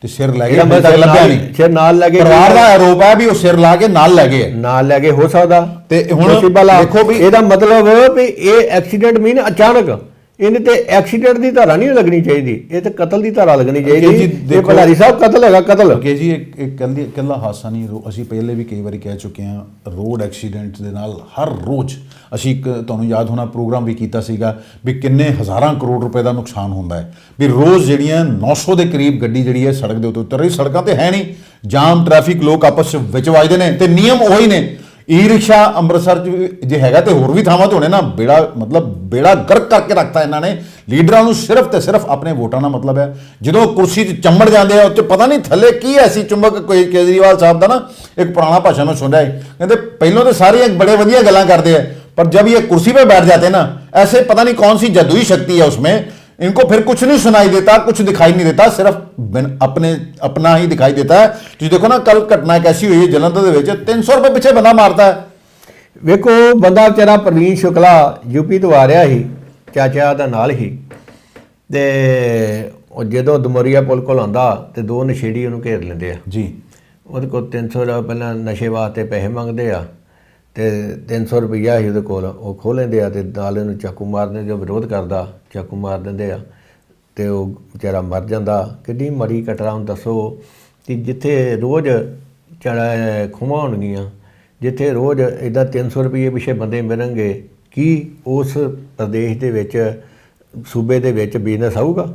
ਤੇ ਸਿਰ ਲੈ ਗਿਆ, ਲੱਭਿਆ ਨਹੀਂ। ਸਿਰ ਨਾਲ ਲੱਗੇ, ਪਰਿਵਾਰ ਦਾ ਆਰੋਪ ਹੈ ਵੀ ਉਹ ਸਿਰ ਲਾ ਕੇ ਨਾਲ ਲੈ ਗਏ, ਨਾਲ ਲੈ ਕੇ ਹੋ ਸਕਦਾ। ਤੇ ਹੁਣ ਦੇਖੋ ਵੀ ਇਹਦਾ ਮਤਲਬ ਵੀ ਇਹ ਐਕਸੀਡੈਂਟ ਮੀਨ ਅਚਾਨਕ। ਇਹਨੇ ਤੇ ਐਕਸੀਡੈਂਟ ਦੀ ਧਾਰਾ ਨਹੀਂ ਲੱਗਣੀ ਚਾਹੀਦੀ, ਇਹ ਤੇ ਕਤਲ ਦੀ ਧਾਰਾ ਲੱਗਣੀ ਚਾਹੀਦੀ। ਇਹ ਭਲਾਰੀ ਸਾਹਿਬ ਕਤਲ ਹੈਗਾ, ਕਤਲ। ਕਿ ਜੀ ਇੱਕ ਇਕੱਲਾ ਹਾਦਸਾ ਨਹੀਂ, ਅਸੀਂ ਪਹਿਲੇ ਵੀ ਕਈ ਵਾਰੀ ਕਹਿ ਚੁੱਕੇ ਹਾਂ, ਰੋਡ ਐਕਸੀਡੈਂਟ ਦੇ ਨਾਲ ਹਰ ਰੋਜ਼ ਅਸੀਂ ਤੁਹਾਨੂੰ ਯਾਦ ਹੋਣਾ ਪ੍ਰੋਗਰਾਮ ਵੀ ਕੀਤਾ ਸੀਗਾ ਵੀ ਕਿੰਨੇ ਹਜ਼ਾਰਾਂ ਕਰੋੜ ਰੁਪਏ ਦਾ ਨੁਕਸਾਨ ਹੁੰਦਾ ਹੈ, ਵੀ ਰੋਜ਼ ਜਿਹੜੀਆਂ 900 ਦੇ ਕਰੀਬ ਗੱਡੀ ਜਿਹੜੀ ਹੈ ਸੜਕ ਦੇ ਉੱਤੇ ਉਤਰ ਰਹੀ। ਸੜਕਾਂ ਤੇ ਹੈ ਨਹੀਂ, ਜਾਮ, ਟ੍ਰੈਫਿਕ, ਲੋਕ ਆਪਸ ਵਿੱਚ ਵੱਜਦੇ ਨੇ ਤੇ ਨਿਯਮ ਉਹੀ ਨੇ। ਈ ਰਿਕਸ਼ਾ ਅੰਮ੍ਰਿਤਸਰ 'ਚ ਜੇ ਹੈਗਾ ਤੇ ਹੋਰ ਵੀ ਥਾਵਾਂ 'ਤੇ ਹੋਣੇ ਨਾ, ਬੇੜਾ ਗਰਕ ਕਰਕੇ ਰੱਖਤਾ ਇਹਨਾਂ ਨੇ। ਲੀਡਰਾਂ ਨੂੰ ਸਿਰਫ ਤੇ ਸਿਰਫ ਆਪਣੇ ਵੋਟਾਂ ਨਾਲ ਮਤਲਬ ਹੈ। ਜਦੋਂ ਕੁਰਸੀ 'ਚ ਚੰਬੜ ਜਾਂਦੇ ਆ, ਉੱਤੇ ਪਤਾ ਨਹੀਂ ਥੱਲੇ ਕੀ ਐਸੀ ਚੁੰਬਕ। ਕੋਈ ਕੇਜਰੀਵਾਲ ਸਾਹਿਬ ਦਾ ਨਾ ਇੱਕ ਪੁਰਾਣਾ ਭਾਸ਼ਣ ਮੈਂ ਸੁਣਿਆ ਹੈ, ਕਹਿੰਦੇ ਪਹਿਲਾਂ ਤਾਂ ਸਾਰੇ ਬੜੇ ਵਧੀਆ ਗੱਲਾਂ ਕਰਦੇ ਆ, पर जब ये कुर्सी पे बैठ जाते हैं ना, ऐसे पता नहीं कौन सी जादुई शक्ति है उसमें, इनको फिर कुछ नहीं सुनाई देता, कुछ दिखाई नहीं देता, सिर्फ अपना ही दिखाई देता है। तो देखो ना कल घटना एक ऐसी हुई है जलंधर ਦੇ ਵਿੱਚ 300 रुपए ਪਿੱਛੇ ਬੰਦਾ ਮਾਰਦਾ ਹੈ। ਵੇਖੋ ਬੰਦਾ ਵਿਚਾਰਾ ਪ੍ਰਵੀਨ ਸ਼ੁਕਲਾ ਯੂਪੀ ਤੋਂ ਆ ਰਿਹਾ ਸੀ, ਚਾਚਾ ਦਾ ਨਾਲ ਹੀ, ਤੇ ਉਹ ਜਦੋਂ ਦਮੋਰੀਆ ਪੁਲ ਕੋਲ ਆਉਂਦਾ ਤੇ 2 ਨਸ਼ੇੜੀ ਉਹਨੂੰ ਘੇਰ ਲੈਂਦੇ ਆ ਜੀ। ਉਹਦੇ ਕੋਲ 300 ਰੁਪਏ ਪਹਿਲਾਂ ਨਸ਼ੇ ਵਾਸਤੇ ਪੈਸੇ ਮੰਗਦੇ ਆ ਤੇ 300 ਰੁਪਈਆ ਹੀ ਉਹਦੇ ਕੋਲ, ਉਹ ਖੋਹ ਲੈਂਦੇ ਆ ਤੇ ਨਾਲ ਉਹਨੂੰ ਚਾਕੂ ਮਾਰਦੇ, ਜੋ ਵਿਰੋਧ ਕਰਦਾ ਚਾਕੂ ਮਾਰ ਦਿੰਦੇ ਆ ਤੇ ਉਹ ਵਿਚਾਰਾ ਮਰ ਜਾਂਦਾ। ਕਿੰਨੀ ਮਾੜੀ ਘਟਨਾ ਹੁਣ ਦੱਸੋ ਕਿ ਜਿੱਥੇ ਰੋਜ਼ ਖੂਹਾਂ ਹੋਣਗੀਆਂ, ਜਿੱਥੇ ਰੋਜ਼ ਇੱਦਾਂ 300 ਰੁਪਏ ਪਿੱਛੇ ਬੰਦੇ ਮਿਲਣਗੇ, ਕੀ ਉਸ ਪ੍ਰਦੇਸ਼ ਦੇ ਵਿੱਚ, ਸੂਬੇ ਦੇ ਵਿੱਚ ਬਿਜ਼ਨਸ ਆਊਗਾ?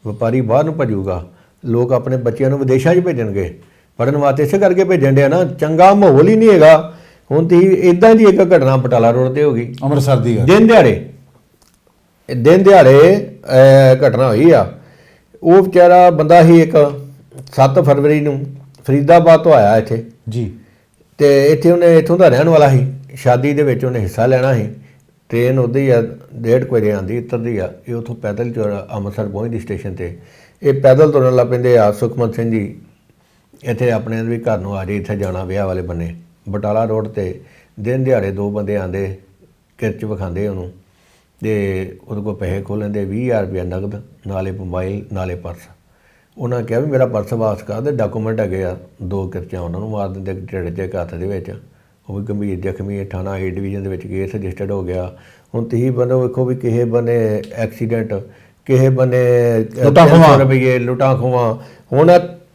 ਵਪਾਰੀ ਬਾਹਰ ਨੂੰ ਭੱਜੂਗਾ, ਲੋਕ ਆਪਣੇ ਬੱਚਿਆਂ ਨੂੰ ਵਿਦੇਸ਼ਾਂ 'ਚ ਭੇਜਣਗੇ ਪੜ੍ਹਨ ਵਾਸਤੇ। ਇਸੇ ਕਰਕੇ ਭੇਜਣ ਡਿਆ ਨਾ, ਚੰਗਾ ਮਾਹੌਲ ਹੀ ਨਹੀਂ ਹੈਗਾ। ਹੁਣ ਤੁਸੀਂ ਇੱਦਾਂ ਦੀ ਇੱਕ ਘਟਨਾ ਬਟਾਲਾ ਰੋਡ 'ਤੇ ਹੋ ਗਈ ਅੰਮ੍ਰਿਤਸਰ ਦੀ ਦਿਨ ਦਿਹਾੜੇ, ਦਿਨ ਦਿਹਾੜੇ ਘਟਨਾ ਹੋਈ ਆ। ਉਹ ਵਿਚਾਰਾ ਬੰਦਾ ਹੀ ਇੱਕ 7 ਫਰਵਰੀ ਨੂੰ ਫਰੀਦਾਬਾਦ ਤੋਂ ਆਇਆ ਇੱਥੇ ਜੀ, ਤੇ ਇੱਥੇ ਉਹਨੇ ਇੱਥੋਂ ਦਾ ਰਹਿਣ ਵਾਲਾ ਸੀ। ਸ਼ਾਦੀ ਦੇ ਵਿੱਚ ਉਹਨੇ ਹਿੱਸਾ ਲੈਣਾ ਸੀ। ਟ੍ਰੇਨ ਉਹਦੀ ਆ 1:30 ਵਜੇ ਆਉਂਦੀ ਉਤਰਦੀ ਆ। ਇਹ ਉੱਥੋਂ ਪੈਦਲ ਅੰਮ੍ਰਿਤਸਰ ਪਹੁੰਚਦੀ ਸਟੇਸ਼ਨ ਤੇ। ਇਹ ਪੈਦਲ ਤੁਰਨ ਲੱਗ ਪੈਂਦੇ ਆ। ਸੁਖਮਨ ਸਿੰਘ ਜੀ ਇੱਥੇ ਆਪਣੇ ਵੀ ਘਰ ਨੂੰ ਆ ਜਾਏ, ਇੱਥੇ ਜਾਣਾ ਵਿਆਹ ਵਾਲੇ ਬੰਨੇ। ਬਟਾਲਾ ਰੋਡ ਤੇ ਦਿਨ ਦਿਹਾੜੇ 2 ਬੰਦੇ ਆਉਂਦੇ, ਕਿਰਚ ਵਿਖਾਉਂਦੇ ਉਹਨੂੰ ਤੇ ਉਹਦੇ ਕੋਲ ਪੈਸੇ ਖੋਹ ਲੈਂਦੇ 20,000 ਰੁਪਇਆ ਨਗਦ, ਨਾਲੇ ਮੋਬਾਈਲ ਨਾਲੇ ਪਰਸ। ਉਹਨਾਂ ਕਿਹਾ ਵੀ ਮੇਰਾ ਪਰਸ ਵਾਪਸ ਕਰ ਦੇ, ਡਾਕੂਮੈਂਟ ਹੈਗੇ ਆ। 2 ਕਿਰਚਾਂ ਉਹਨਾਂ ਨੂੰ ਮਾਰ ਦਿੰਦੇ ਢਿੱਡ 'ਚ, ਹੱਥ ਦੇ ਵਿੱਚ। ਉਹ ਵੀ ਗੰਭੀਰ ਜ਼ਖਮੀ। ਥਾਣਾ ਏ ਡਿਵੀਜ਼ਨ ਦੇ ਵਿੱਚ ਕੇਸ ਰਜਿਸਟਰਡ ਹੋ ਗਿਆ। ਹੁਣ ਤੁਸੀਂ ਬੰਨੋ ਵੇਖੋ ਵੀ ਕਿਸੇ ਬੰਨੇ ਐਕਸੀਡੈਂਟ, ਕਿਸੇ ਬੰਨੇ ਰੁਪਈਏ ਲੁੱਟਾਂ ਖੋਹਾਂ। ਹੁਣ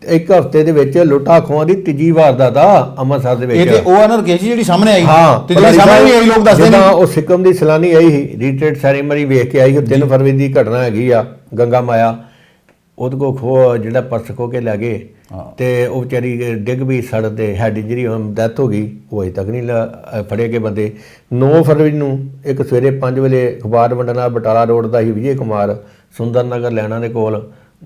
ਇੱਕ ਹਫ਼ਤੇ ਦੇ ਵਿੱਚ ਲੁੱਟਾਂ ਖੋਹਾਂ ਦੀ ਤੀਜੀ ਵਾਰਦਾਤ ਆ ਅੰਮ੍ਰਿਤਸਰ ਦੇ ਵਿੱਚ। ਇਹ ਤੇ ਉਹ ਆ ਨਾ ਰਕੇਸ਼ ਜੀ ਜਿਹੜੀ ਸਾਹਮਣੇ ਆਈ। ਹਾਂ, ਤੇ ਜਿਹੜੀ ਸਾਹਮਣੇ ਵੀ ਆਈ ਲੋਕ ਦੱਸਦੇ ਨੇ ਉਹ ਸਿੱਕਮ ਦੀ ਸੈਲਾਨੀ ਆਈ ਸੀ, ਰੀਟਰੀਟ ਸੈਰੇਮਨੀ ਵੇਖ ਕੇ ਆਈ ਸੀ। 3 ਫਰਵਰੀ ਦੀ ਘਟਨਾ ਹੈਗੀ ਆ। ਗੰਗਾ ਮਾਇਆ ਉਹਦੇ ਕੋਲ ਖੋ ਜਿਹੜਾ ਪਰਸ ਖੋ ਕੇ ਲੈ ਗਏ ਤੇ ਉਹ ਵਿਚਾਰੀ ਡਿੱਗ ਵੀ ਸੜਕ ਤੇ, ਹੈਡ ਇੰਜਰੀ, ਹੁਣ ਡੈਥ ਹੋ ਗਈ। ਉਹ ਅਜੇ ਤੱਕ ਨਹੀਂ ਫੜੇ ਗਏ ਬੰਦੇ। 9 ਫਰਵਰੀ ਨੂੰ ਇੱਕ ਸਵੇਰੇ 5 ਵਜੇ ਅਖਬਾਰ ਵੰਡਣਾ ਬਟਾਲਾ ਰੋਡ ਦਾ ਹੀ ਵਿਜੇ ਕੁਮਾਰ ਸੁੰਦਰ ਨਗਰ ਲੈਣਾ ਦੇ ਕੋਲ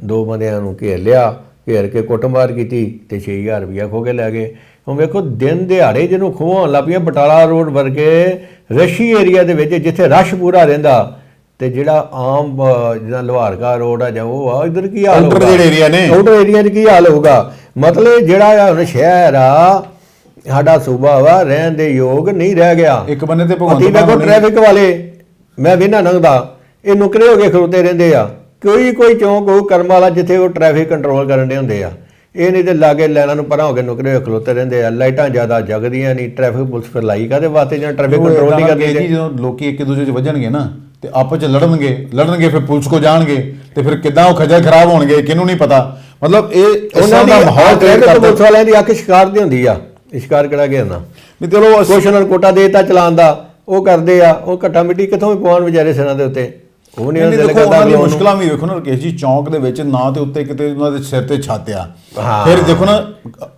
2 ਬੰਦਿਆਂ ਨੂੰ ਘੇਰ ਲਿਆ। ਘੇਰ ਕੇ ਕੁੱਟਮਾਰ ਕੀਤੀ ਤੇ 6,000 ਰੁਪਇਆ ਖੋ ਕੇ ਲੈ ਗਏ। ਹੁਣ ਵੇਖੋ ਦਿਨ ਦਿਹਾੜੇ ਜਿਹਨੂੰ ਖੋਹ ਹੋਣ ਲੱਗ ਪਈਆਂ ਬਟਾਲਾ ਰੋਡ ਵਰਗੇ ਰਸ਼ੀ ਏਰੀਆ ਦੇ ਵਿੱਚ ਜਿੱਥੇ ਰਸ਼ ਪੂਰਾ ਰਹਿੰਦਾ, ਤੇ ਜਿਹੜਾ ਆਮ ਜਿਹੜਾ ਲੋਹਾਰਕਾ ਰੋਡ ਆ ਜਾਂ ਉਹ ਆ, ਇੱਧਰ ਕੀ ਹਾਲ ਹੋਊਗਾ? ਜਿਹੜੇ ਏਰੀਆ ਨੇ ਆਊਟਰ ਏਰੀਆ 'ਚ ਕੀ ਹਾਲ ਹੋਊਗਾ? ਮਤਲਬ ਜਿਹੜਾ ਹੁਣ ਸ਼ਹਿਰ ਆ ਸਾਡਾ ਸੂਬਾ ਵਾ ਰਹਿਣ ਦੇ ਯੋਗ ਨਹੀਂ ਰਹਿ ਗਿਆ। ਇੱਕ ਬੰਨੇ ਤੇ ਭਗਵੰਤ ਟ੍ਰੈਫਿਕ ਵਾਲੇ ਮੈਂ ਵੇਖਣਾ ਲੰਘਦਾ, ਇਹ ਨੁਕਰੇ ਹੋ ਕੇ ਖਲੋਤੇ ਰਹਿੰਦੇ ਆ। ਕੋਈ ਚੌਂਕ ਉਹ ਕਰਮ ਵਾਲਾ ਜਿੱਥੇ ਉਹ ਟ੍ਰੈਫਿਕ ਕੰਟਰੋਲ ਕਰਨ ਦੇ ਹੁੰਦੇ ਆ। ਇਹ ਨਹੀਂ ਤੇ ਲਾਗੇ ਲੈਣਾ ਨੂੰ ਪਰਾਂ ਹੋ ਕੇ ਨੁਕਰੇ ਹੋਏ ਖਲੋਤੇ ਰਹਿੰਦੇ ਆ। ਲਾਈਟਾਂ ਜ਼ਿਆਦਾ ਜਗਦੀਆਂ ਨਹੀਂ। ਟ੍ਰੈਫਿਕ ਪੁਲਿਸ ਫਿਰ ਲਾਈ ਕਾਹਦੇ ਵਾਸਤੇ ਜਾਂ ਟ੍ਰੈਫਿਕ ਕੰਟਰੋਲ ਨਹੀਂ ਕਰਦੀ? ਜਦੋਂ ਲੋਕੀ ਇੱਕ ਦੂਜੇ 'ਚ ਵੱਜਣਗੇ ਨਾ ਤੇ ਆਪਸ 'ਚ ਲੜਨਗੇ ਫਿਰ ਪੁਲਿਸ ਕੋ ਜਾਣਗੇ ਤੇ ਫਿਰ ਕਿੱਦਾਂ ਉਹ ਖੱਜਲ ਖਰਾਬ ਹੋਣਗੇ ਕਿਹਨੂੰ ਨਹੀਂ ਪਤਾ। ਮਤਲਬ ਇਹ ਉਹਨਾਂ ਦਾ ਮਾਹੌਲ ਕ੍ਰੀਏਟ ਕਰਦਾ। ਪੁਲਿਸ ਵਾਲਿਆਂ ਦੀ ਅੱਖ ਸ਼ਿਕਾਰ ਦੀ ਹੁੰਦੀ ਆ। ਸ਼ਿਕਾਰ ਕਿਹੜਾ ਘੇਰਨਾ ਵੀ ਚਲੋ ਕੁਛ ਉਹਨਾਂ ਨੂੰ ਕੋਟਾ ਦੇਤਾ ਚਲਾਉਣ ਦਾ, ਉਹ ਕਰਦੇ ਆ। ਉਹ ਘੱਟਾ ਮਿੱਟੀ ਕਿੱਥੋਂ ਵੀ ਪਵਾਉਣ ਵਿਚਾਰੇ ਸਿਰਾਂ ਦੇ ਉੱਤੇ। ਉਹ ਨਹੀਂ ਦੇਖੋ ਉਹਨਾਂ ਦੀ ਮੁਸ਼ਕਲਾਂ ਵੀ ਵੇਖੋ ਨਾ ਰਕੇਸ਼ ਜੀ। ਚੌਂਕ ਦੇ ਵਿੱਚ ਨਾ ਤੇ ਉੱਤੇ ਕਿਤੇ ਉਹਨਾਂ ਦੇ ਸਿਰ ਤੇ ਛੱਤ ਆ। ਫਿਰ ਦੇਖੋ ਨਾ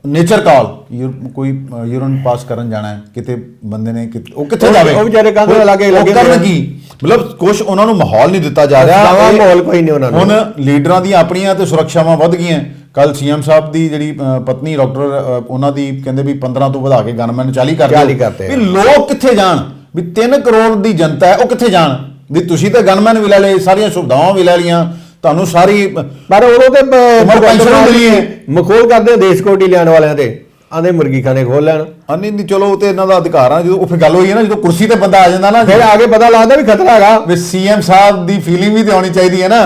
ਨੇਚਰ ਕਾਲ, ਕੋਈ ਯੂਰਨ ਪਾਸ ਕਰਨ ਜਾਣਾ ਹੈ ਕਿਤੇ ਬੰਦੇ ਨੇ, ਉਹ ਕਿੱਥੇ ਜਾਵੇ? ਉਹ ਵਿਚਾਰੇ ਕੰਧ ਲੱਗੇ ਕਰਨ ਕੀ? ਮਤਲਬ ਕੁਛ ਉਹਨਾਂ ਨੂੰ ਮਾਹੌਲ ਨਹੀਂ ਦਿੱਤਾ ਜਾ ਰਿਹਾ। ਮਾਹੌਲ ਕੋਈ ਨਹੀਂ ਉਹਨਾਂ ਨੂੰ। ਹੁਣ ਲੀਡਰਾਂ ਦੀਆਂ ਆਪਣੀਆਂ ਤੇ ਸੁਰੱਖਿਆਵਾਂ ਵੱਧ ਗਈਆਂ। ਕੱਲ ਸੀਐਮ ਸਾਹਿਬ ਦੀ ਜਿਹੜੀ ਪਤਨੀ ਡਾਕਟਰ ਉਹਨਾਂ ਦੀ ਕਹਿੰਦੇ ਵੀ 15 ਤੋਂ ਵਧਾ ਕੇ ਗਨਮੈਨ 40 ਕਰਦੇ ਵੀ ਲੋਕ ਕਿੱਥੇ ਜਾਣ? ਵੀ 3 ਕਰੋੜ ਦੀ ਜਨਤਾ ਹੈ, ਉਹ ਕਿੱਥੇ ਜਾਣ? ਵੀ ਤੁਸੀਂ ਤਾਂ ਗਨਮੈਨ ਵੀ ਲੈ ਲਏ, ਸਾਰੀਆਂ ਸੁਵਿਧਾਵਾਂ ਵੀ ਲੈ ਲਈਆਂ, ਤੁਹਾਨੂੰ ਸਾਰੀ ਪਰ ਉਦੋਂ ਤੇ ਪੈਨਸ਼ਨ ਮਿਲੀ ਹੈ। ਮਖੌਲ ਕਰਦੇ ਦੇਸ਼ ਕੋਟੀ ਲੈਣ ਵਾਲਿਆਂ ਤੇ ਆਂਦੇ ਮੁਰਗੀ ਖਾਨੇ ਖੋਲ ਲੈਣ। ਨਹੀਂ ਚਲੋ ਉਹ ਤੇ ਇਹਨਾਂ ਦਾ ਅਧਿਕਾਰ ਆ। ਜਦੋਂ ਉਹ ਫਿਰ ਗੱਲ ਹੋਈ ਹੈ ਨਾ, ਜਦੋਂ ਕੁਰਸੀ ਤੇ ਬੰਦਾ ਆ ਜਾਂਦਾ ਨਾ, ਫਿਰ ਆ ਕੇ ਪਤਾ ਲੱਗਦਾ ਵੀ ਖਤਰਾ ਹੈਗਾ। ਵੀ ਸੀਐਮ ਸਾਹਿਬ ਦੀ ਫੀਲਿੰਗ ਵੀ ਤੇ ਆਉਣੀ ਚਾਹੀਦੀ ਹੈ ਨਾ।